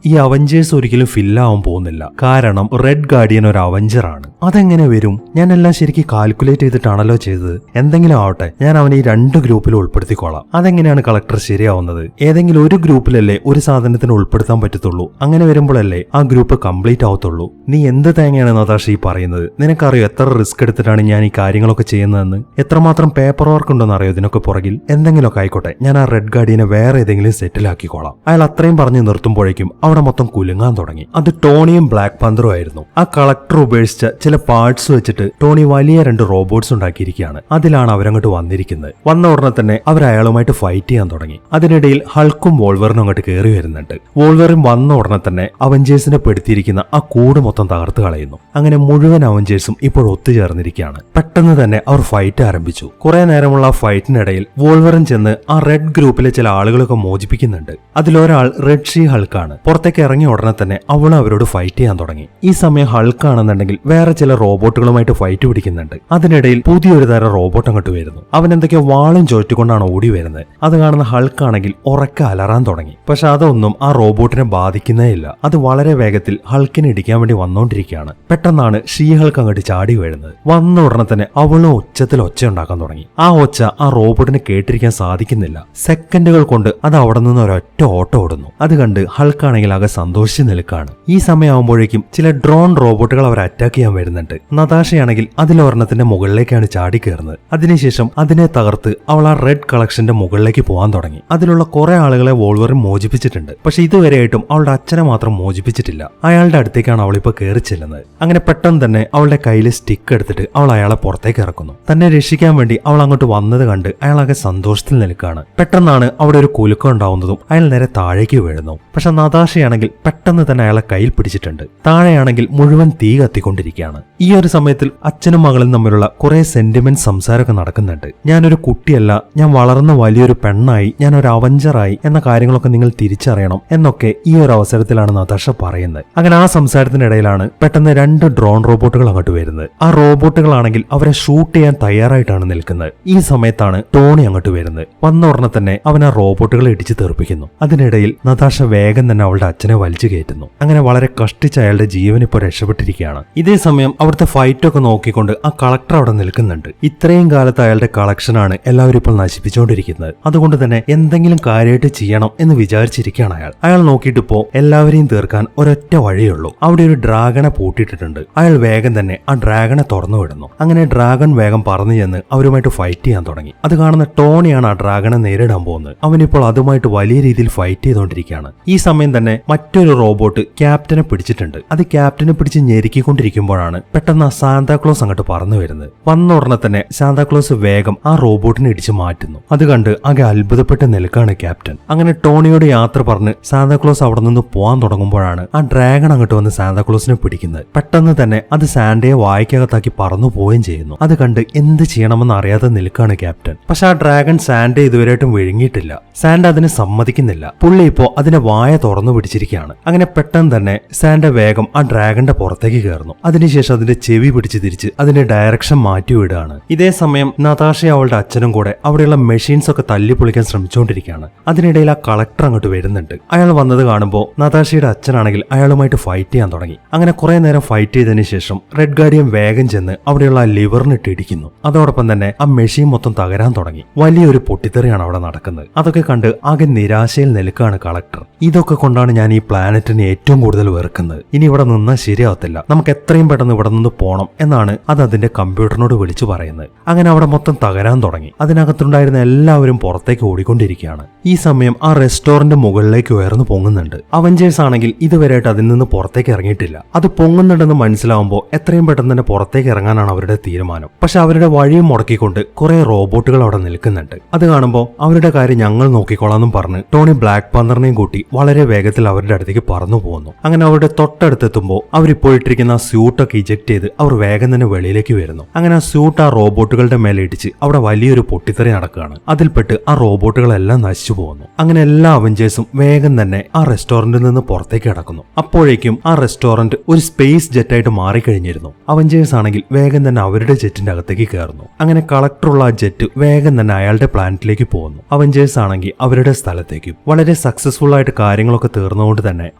ഈ അവഞ്ചേഴ്സ് ഒരിക്കലും ഫില്ലാവാൻ പോകുന്നില്ല. കാരണം റെഡ് ഗാർഡിയൻ ഒരു അവഞ്ചർ ആണ്. അതെങ്ങനെ വരും? ഞാൻ എല്ലാം ശരിക്കും കാൽക്കുലേറ്റ് ചെയ്തിട്ടാണല്ലോ ചെയ്തത്. എന്തെങ്കിലും ആവട്ടെ, ഞാൻ അവനെ ഈ 2 ഗ്രൂപ്പിൽ ഉൾപ്പെടുത്തിക്കോളാം. അതെങ്ങനെയാണ് കളക്ടർ ശരിയാവുന്നത്? ഏതെങ്കിലും ഒരു ഗ്രൂപ്പിലല്ലേ ഒരു സാധനത്തിന് ഉൾപ്പെടുത്താൻ പറ്റത്തുള്ളൂ. അങ്ങനെ വരുമ്പോഴല്ലേ ആ ഗ്രൂപ്പ് കംപ്ലീറ്റ് ആവത്തുള്ളൂ. നീ എന്ത് തേങ്ങയാണ് നതാഷ ഈ പറയുന്നത്? നിനക്കറിയോ എത്ര റിസ്ക് എടുത്തിട്ടാണ് ഞാൻ ഈ കാര്യങ്ങളൊക്കെ ചെയ്യുന്നതെന്ന്? എത്രമാത്രം പേപ്പർ വർക്ക് ഉണ്ടെന്ന് അറിയോ ഇതിനൊക്കെ പുറകിൽ? എന്തെങ്കിലുമൊക്കെ ആയിക്കോട്ടെ, ഞാൻ ആ റെഡ് ഗാർഡിയനെ വേറെ ഏതെങ്കിലും സെറ്റിലാക്കിക്കോളാം. അയാൾ അത്രയും പറഞ്ഞു നിർത്തുമ്പോഴേക്കും അവിടെ മൊത്തം കുലുങ്ങാൻ തുടങ്ങി. അത് ടോണിയും ബ്ലാക്ക് പാന്തറും ആയിരുന്നു. ആ കളക്ടർ ഉപേക്ഷിച്ച ചില പാർട്സ് വെച്ചിട്ട് ടോണി വലിയ 2 റോബോട്ട്സ് ഉണ്ടാക്കിയിരിക്കുകയാണ്. അതിലാണ് അവരങ്ങോട്ട് വന്നിരിക്കുന്നത്. വന്ന ഉടനെ തന്നെ അവർ അയാളുമായിട്ട് ഫൈറ്റ് ചെയ്യാൻ തുടങ്ങി. അതിനിടയിൽ ഹൾക്കും വോൾവറിനും അങ്ങോട്ട് കയറി വരുന്നുണ്ട്. വോൾവറിൻ വന്ന ഉടനെ തന്നെ അവഞ്ചേഴ്സിനെ പെടുത്തിയിരിക്കുന്ന ആ കൂട് മൊത്തം തകർത്ത് കളയുന്നു. അങ്ങനെ മുഴുവൻ അവഞ്ചേഴ്സും ഇപ്പോൾ ഒത്തുചേർന്നിരിക്കുകയാണ്. പെട്ടെന്ന് തന്നെ അവർ ഫൈറ്റ് ആരംഭിച്ചു. കുറെ നേരമുള്ള ആ ഫൈറ്റിനിടയിൽ വോൾവറിൻ ചെന്ന് ആ റെഡ് ഗ്രൂപ്പിലെ ചില ആളുകളൊക്കെ മോചിപ്പിക്കുന്നുണ്ട്. അതിലൊരാൾ റെഡ് ഷീ ഹൾക്കാണ്. പുറത്തേക്ക് ഇറങ്ങിയ ഉടനെ തന്നെ അവൾ അവരോട് ഫൈറ്റ് ചെയ്യാൻ തുടങ്ങി. ഈ സമയം ഹൾക്കാണെന്നുണ്ടെങ്കിൽ വേറെ ചില റോബോട്ടുകളുമായിട്ട് ഫൈറ്റ് പിടിക്കുന്നുണ്ട്. അതിനിടയിൽ പുതിയൊരു തരം റോബോട്ട് അങ്ങോട്ട് വരുന്നു. അവൻ എന്തൊക്കെയോ വാളും ചോറ്റുകൊണ്ടാണ് ഓടി വരുന്നത്. അത് കാണുന്ന ഹൾക്കാണെങ്കിൽ ഉറക്കെ അലറാൻ തുടങ്ങി. പക്ഷെ അതൊന്നും ആ റോബോട്ടിനെ ബാധിക്കുന്നേ ഇല്ല. അത് വളരെ വേഗത്തിൽ ഹൾക്കിനെ ഇടിക്കാൻ വേണ്ടി വന്നോണ്ടിരിക്കുകയാണ്. പെട്ടെന്നാണ് ഷീ ഹൾക്ക് അങ്ങോട്ട് ചാടി വീഴുന്നത്. വന്ന ഉടനെ തന്നെ അവളും ഉച്ചത്തിൽ ഒച്ച ഉണ്ടാക്കാൻ തുടങ്ങി. ആ ഒച്ച ആ റോബോട്ടിന് കേട്ടിരിക്കാൻ സാധിക്കുന്നില്ല. സെക്കൻഡുകൾ കൊണ്ട് അത് അവിടെ നിന്ന് ഒരൊറ്റ ഓട്ടം ഓടുന്നു. അത് കണ്ട് ഹൾക്കാണെങ്കിൽ ആകെ സന്തോഷിച്ച് നിൽക്കുകയാണ്. ഈ സമയമാകുമ്പോഴേക്കും ചില ഡ്രോൺ റോബോട്ടുകൾ അവർ അറ്റാക്ക് ചെയ്യാൻ വരുന്നുണ്ട്. നതാഷയാണെങ്കിൽ അതിലൊരെണ്ണത്തിന്റെ മുകളിലേക്കാണ് ചാടി കയറുന്നത്. അതിനുശേഷം അതിനെ തകർത്ത് അവൾ ആ റെഡ് കളക്ഷന്റെ മുകളിലേക്ക് പോകാൻ തുടങ്ങി. അതിലുള്ള കുറെ ആളുകളെ വോൾവറിൻ മോചിപ്പിച്ചിട്ടുണ്ട്. പക്ഷെ ഇതുവരെയായിട്ടും അവളുടെ അച്ഛനെ മാത്രം മോചിപ്പിച്ചിട്ടില്ല. അയാളുടെ അടുത്തേക്കാണ് അവളിപ്പോ കയറി ചെല്ലുന്നത്. അങ്ങനെ പെട്ടെന്ന് തന്നെ അവളുടെ കയ്യിൽ സ്റ്റിക്ക് എടുത്തിട്ട് അവൾ അയാളെ പുറത്തേക്ക് ഇറക്കുന്നു. തന്നെ രക്ഷിക്കാൻ വേണ്ടി അവൾ അങ്ങോട്ട് വന്നത് കണ്ട് അയാളാകെ സന്തോഷത്തിൽ നിൽക്കുകയാണ്. പെട്ടെന്നാണ് അവിടെ ഒരു കുലുക്കം ഉണ്ടാവുന്നതും അയാൾ നേരെ താഴേക്ക് വീഴുന്നു. പക്ഷെ നതാഷയാണെങ്കിൽ പെട്ടെന്ന് തന്നെ അയാളെ കയ്യിൽ പിടിച്ചിട്ടുണ്ട്. താഴെയാണെങ്കിൽ മുഴുവൻ തീ കത്തിക്കൊണ്ടിരിക്കുകയാണ്. ഈ ഒരു സമയത്തിൽ അച്ഛനും മകളും തമ്മിലുള്ള കുറെ സെന്റിമെന്റ് സംസാരമൊക്കെ നടക്കുന്നുണ്ട്. ഞാനൊരു കുട്ടിയല്ല, ഞാൻ വളർന്ന വലിയൊരു പെണ്ണായി, ഞാൻ ഒരു അവഞ്ചറായി എന്ന കാര്യങ്ങളൊക്കെ നിങ്ങൾ തിരിച്ചറിയണം എന്നൊക്കെ ഈ ഒരു അവസരത്തിലാണ് നതാഷ പറയുന്നത്. അങ്ങനെ ആ സംസാരത്തിനിടയിലാണ് പെട്ടെന്ന് 2 ഡ്രോൺ റോബോട്ടുകൾ അങ്ങോട്ട് വരുന്നത്. ആ റോബോട്ടുകളാണെങ്കിൽ അവരെ ഷൂട്ട് ചെയ്യാൻ തയ്യാറായിട്ടാണ് നിൽക്കുന്നത്. ഈ സമയത്താണ് ടോണി അങ്ങോട്ട് വരുന്നത്. വന്ന ഉടനെ തന്നെ അവൻ ആ റോബോട്ടുകളെ ഇടിച്ചു തെറിപ്പിക്കുന്നു. അതിനിടയിൽ നതാഷ വേഗം തന്നെ അവളുടെ അച്ഛനെ വലിച്ചു കയറ്റുന്നു. അങ്ങനെ വളരെ കഷ്ടിച്ച് അയാളുടെ ജീവൻ ഇപ്പോൾ രക്ഷപ്പെട്ടിരിക്കുകയാണ്. ഇതേ സമയം അവിടുത്തെ ഫൈറ്റൊക്കെ നോക്കിക്കൊണ്ട് ആ കളക്ടർ അവിടെ നിൽക്കുന്നുണ്ട്. ഇത്രയും കാലത്ത് അയാളുടെ കളക്ഷനാണ് എല്ലാവരും ഇപ്പോൾ നശിപ്പിച്ചുകൊണ്ടിരിക്കുന്നത്. അതുകൊണ്ട് തന്നെ എന്തെങ്കിലും കാര്യമായിട്ട് ചെയ്യണം എന്ന് വിചാരിച്ചിരിക്കുകയാണ് അയാൾ നോക്കിയിട്ട് ഇപ്പോ എല്ലാവരെയും തീർക്കാൻ ഒരൊറ്റ വഴിയുള്ളൂ. അവിടെ ഒരു ഡ്രാഗനെ പൂട്ടിയിട്ടിട്ടുണ്ട്. അയാൾ വേഗം തന്നെ ആ ഡ്രാഗനെ തുറന്നു വിടുന്നു. അങ്ങനെ ഡ്രാഗൺ വേഗം പറന്നു ചെന്ന് അവരുമായിട്ട് ഫൈറ്റ് ചെയ്യാൻ തുടങ്ങി. അത് കാണുന്ന ടോണിയാണ് ആ ഡ്രാഗനെ നേരിടാൻ പോകുന്നത്. അവനിപ്പോൾ അതുമായിട്ട് വലിയ രീതിയിൽ ഫൈറ്റ് ചെയ്തുകൊണ്ടിരിക്കുകയാണ്. ഈ സമയം തന്നെ മറ്റൊരു റോബോട്ട് ക്യാപ്റ്റനെ പിടിച്ചിട്ടുണ്ട്. അത് ക്യാപ്റ്റനെ പിടിച്ച് ഞെരുക്കിക്കൊണ്ടിരിക്കുമ്പോഴാണ് പെട്ടെന്ന് ആ സാന്താക്ലോസ് അങ്ങോട്ട് പറന്നു വരുന്നത്. വന്ന ഉടനെ തന്നെ സാന്താക്ലോസ് വേഗം ആ റോബോട്ടിനെ ഇടിച്ചു മാറ്റുന്നു. അത് കണ്ട് ആകെ അത്ഭുതപ്പെട്ട് നിൽക്കാണ് ക്യാപ്റ്റൻ. അങ്ങനെ ടോണിയോട് യാത്ര പറഞ്ഞ് സാന്താക്ലോസ് അവിടെ നിന്ന് പോകാൻ തുടങ്ങുമ്പോഴാണ് ആ ഡ്രാഗൺ അങ്ങോട്ട് വന്ന് സാന്താക്ലോസിനെ പിടിക്കുന്നത്. പെട്ടെന്ന് തന്നെ അത് സാന്റയെ വായ്ക്കകത്താക്കി പറന്നു പോവുകയും ചെയ്യുന്നു. അത് കണ്ട് എന്ത് ചെയ്യണമെന്ന് അറിയാതെ നിൽക്കാണ് ക്യാപ്റ്റൻ. പക്ഷെ ആ ഡ്രാഗൺ സാന്റയെ ഇതുവരെയായിട്ടും വിഴുങ്ങിയിട്ടില്ല. സാന്റ അതിന് സമ്മതിക്കുന്നില്ല. പുള്ളി ഇപ്പോ അതിനെ വായ തുറന്നു പിടിച്ചിരിക്കുകയാണ്. അങ്ങനെ പെട്ടെന്ന് തന്നെ സാന്റ വേഗം ആ ഡ്രാഗന്റെ പുറത്തേക്ക് കയറുന്നു. അതിനുശേഷം അതിന്റെ ചെവി പിടിച്ച് തിരിച്ച് അതിന്റെ ഡയറക്ഷൻ മാറ്റിവിടുകയാണ്. ഇതേ സമയം നതാഷയും അവളുടെ അച്ഛനും കൂടെ അവിടെയുള്ള മെഷീൻസ് ഒക്കെ തല്ലി പൊളിക്കാൻ ശ്രമിച്ചുകൊണ്ടിരിക്കുകയാണ്. അതിനിടയിൽ ആ കളക്ടർ അങ്ങോട്ട് വരുന്നുണ്ട്. അയാൾ വന്നത് കാണുമ്പോൾ നതാഷയുടെ അച്ഛനാണെങ്കിൽ അയാളുമായിട്ട് ഫൈറ്റ് ചെയ്യാൻ തുടങ്ങി. അങ്ങനെ കുറെ നേരം ഫൈറ്റ് ചെയ്തതിനു ശേഷം റെഡ് ഗാർഡിയൻ വേഗം ചെന്ന് അവിടെയുള്ള ആ ലിവറിനിട്ട് ഇടിക്കുന്നു. അതോടൊപ്പം തന്നെ ആ മെഷീൻ മൊത്തം തകരാൻ തുടങ്ങി. വലിയൊരു പൊട്ടിത്തെറിയാണ് അവിടെ നടക്കുന്നത്. അതൊക്കെ കണ്ട് ആകെ നിരാശയിൽ നിൽക്കുകയാണ് കളക്ടർ. ഇതൊക്കെ കൊണ്ടാണ് ഞാൻ ഈ പ്ലാനറ്റിനെ ഏറ്റവും കൂടുതൽ വെറുക്കുന്നത്. ഇനി ഇവിടെ നിന്നാൽ ശരിയാവത്തില്ല. നമുക്ക് എത്രയും പെട്ടെന്ന് ഇവിടെ നിന്ന് പോണം എന്നാണ് അത് അതിന്റെ കമ്പ്യൂട്ടറിനോട് വിളിച്ചു പറയുന്നത്. അങ്ങനെ അവിടെ മൊത്തം തകരാൻ തുടങ്ങി. അതിനകത്തുണ്ടായിരുന്ന എല്ലാവരും പുറത്തേക്ക് ഓടിക്കൊണ്ടിരിക്കുകയാണ്. ഈ സമയം ആ റെസ്റ്റോറന്റ് മുകളിലേക്ക് ഉയർന്നു പൊങ്ങുന്നുണ്ട്. അവഞ്ചേഴ്സ് ആണെങ്കിൽ ഇതുവരെയായിട്ട് അതിൽ നിന്ന് പുറത്തേക്ക് ഇറങ്ങിയിട്ടില്ല. അത് പൊങ്ങുന്നുണ്ടെന്ന് മനസ്സിലാവുമ്പോൾ എത്രയും പെട്ടെന്ന് തന്നെ പുറത്തേക്ക് ഇറങ്ങാനാണ് അവരുടെ തീരുമാനം. പക്ഷെ അവരുടെ വഴിയും മുടക്കിക്കൊണ്ട് കുറെ റോബോട്ടുകൾ അവിടെ നിൽക്കുന്നുണ്ട്. അത് കാണുമ്പോൾ അവരുടെ കാര്യം ഞങ്ങൾ നോക്കിക്കോളാന്നും പറഞ്ഞ് ടോണി ബ്ലാക്ക് പന്തറിനെയും കൂട്ടി വളരെ വേഗത്തിൽ അവരുടെ അടുത്തേക്ക് പറന്നു പോകുന്നു. അങ്ങനെ അവരുടെ തൊട്ടടുത്തെത്തുമ്പോൾ അവരിപ്പോൾ ഇട്ടിരിക്കുന്ന ആ സ്യൂട്ടൊക്കെ ഇജക്ട് ചെയ്ത് അവർ വേഗം തന്നെ വെളിയിലേക്ക് വരുന്നു. അങ്ങനെ ആ സ്യൂട്ട് ആ റോബോട്ടുകളുടെ മേലെ ഇടിച്ച് അവിടെ വലിയൊരു പൊട്ടിത്തെറി നടക്കുകയാണ്. അതിൽപ്പെട്ട് ആ റോബോട്ടുകളെല്ലാം നശിച്ചു പോകുന്നു. അങ്ങനെ എല്ലാ അവഞ്ചേഴ്സും വേഗം തന്നെ ആ റെസ്റ്റോറന്റിൽ നിന്ന് പുറത്തേക്ക് കിടക്കുന്നു. അപ്പോഴേക്കും ആ റെസ്റ്റോറന്റ് ഒരു സ്പേസ് ജെറ്റായിട്ട് മാറിക്കഴിഞ്ഞിരുന്നു. അവഞ്ചേഴ്സ് ആണെങ്കിൽ വേഗം തന്നെ അവരുടെ ജെറ്റിന്റെ അകത്തേക്ക് കയറുന്നു. അങ്ങനെ കളക്ടറുള്ള ആ ജെറ്റ് വേഗം തന്നെ അയാളുടെ പ്ലാനറ്റിലേക്ക് പോകുന്നു. അവഞ്ചേഴ്സ് ആണെങ്കിൽ അവരുടെ സ്ഥലത്തേക്കും. വളരെ സക്സസ്ഫുൾ ആയിട്ട് കാര്യങ്ങളൊക്കെ തീർന്നുകൊണ്ട് തന്നെ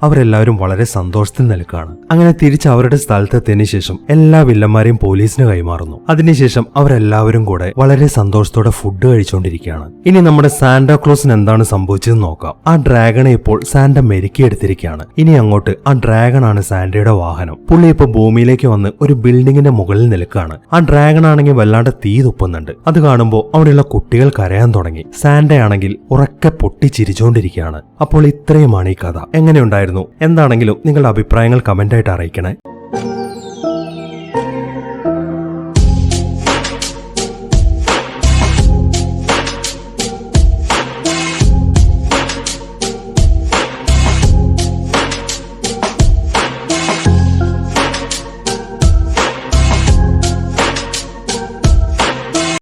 അവരെല്ലാവരും വളരെ സന്തോഷത്തിൽ നിൽക്കുകയാണ്. അങ്ങനെ തിരിച്ച് അവരുടെ സ്ഥലത്തെത്തിയതിനു ശേഷം എല്ലാ വില്ലന്മാരെയും പോലീസിന് കൈമാറുന്നു. അതിനുശേഷം അവരെല്ലാവരും കൂടെ വളരെ സന്തോഷത്തോടെ ഫുഡ് കഴിച്ചുകൊണ്ടിരിക്കുകയാണ്. ഇനി നമ്മുടെ സാന്റാക്ലോസിന് എന്താണ് സംഭവിച്ചതെന്ന് നോക്കാം. ആ ഡ്രാഗണെ ഇപ്പോൾ സാന്റ മെരുക്കിയെടുത്തിരിക്കുകയാണ്. ഇനി അങ്ങോട്ട് ആ ഡ്രാഗൺ ആണ് സാന്റയുടെ വാഹനം. പുള്ളി ഇപ്പോൾ ഭൂമിയിലേക്ക് വന്ന് ഒരു ബിൽഡിങ്ങിന്റെ മുകളിൽ നിൽക്കുകയാണ്. ആ ഡ്രാഗൺ ആണെങ്കിൽ വല്ലാണ്ട് തീ തുപ്പുന്നുണ്ട്. അത് കാണുമ്പോൾ അവിടെയുള്ള കുട്ടികൾ കരയാൻ തുടങ്ങി. സാന്റയാണെങ്കിൽ ഉറക്കെ പൊട്ടിച്ചിരിച്ചുകൊണ്ടിരിക്കുകയാണ്. അപ്പോൾ ഇത്രയുമാണ് ഈ കഥ. എങ്ങനെയുണ്ടായിരുന്നു? എന്താണെങ്കിലും നിങ്ങളുടെ അഭിപ്രായങ്ങൾ കമന്റായിട്ട് അറിയിക്കണേ.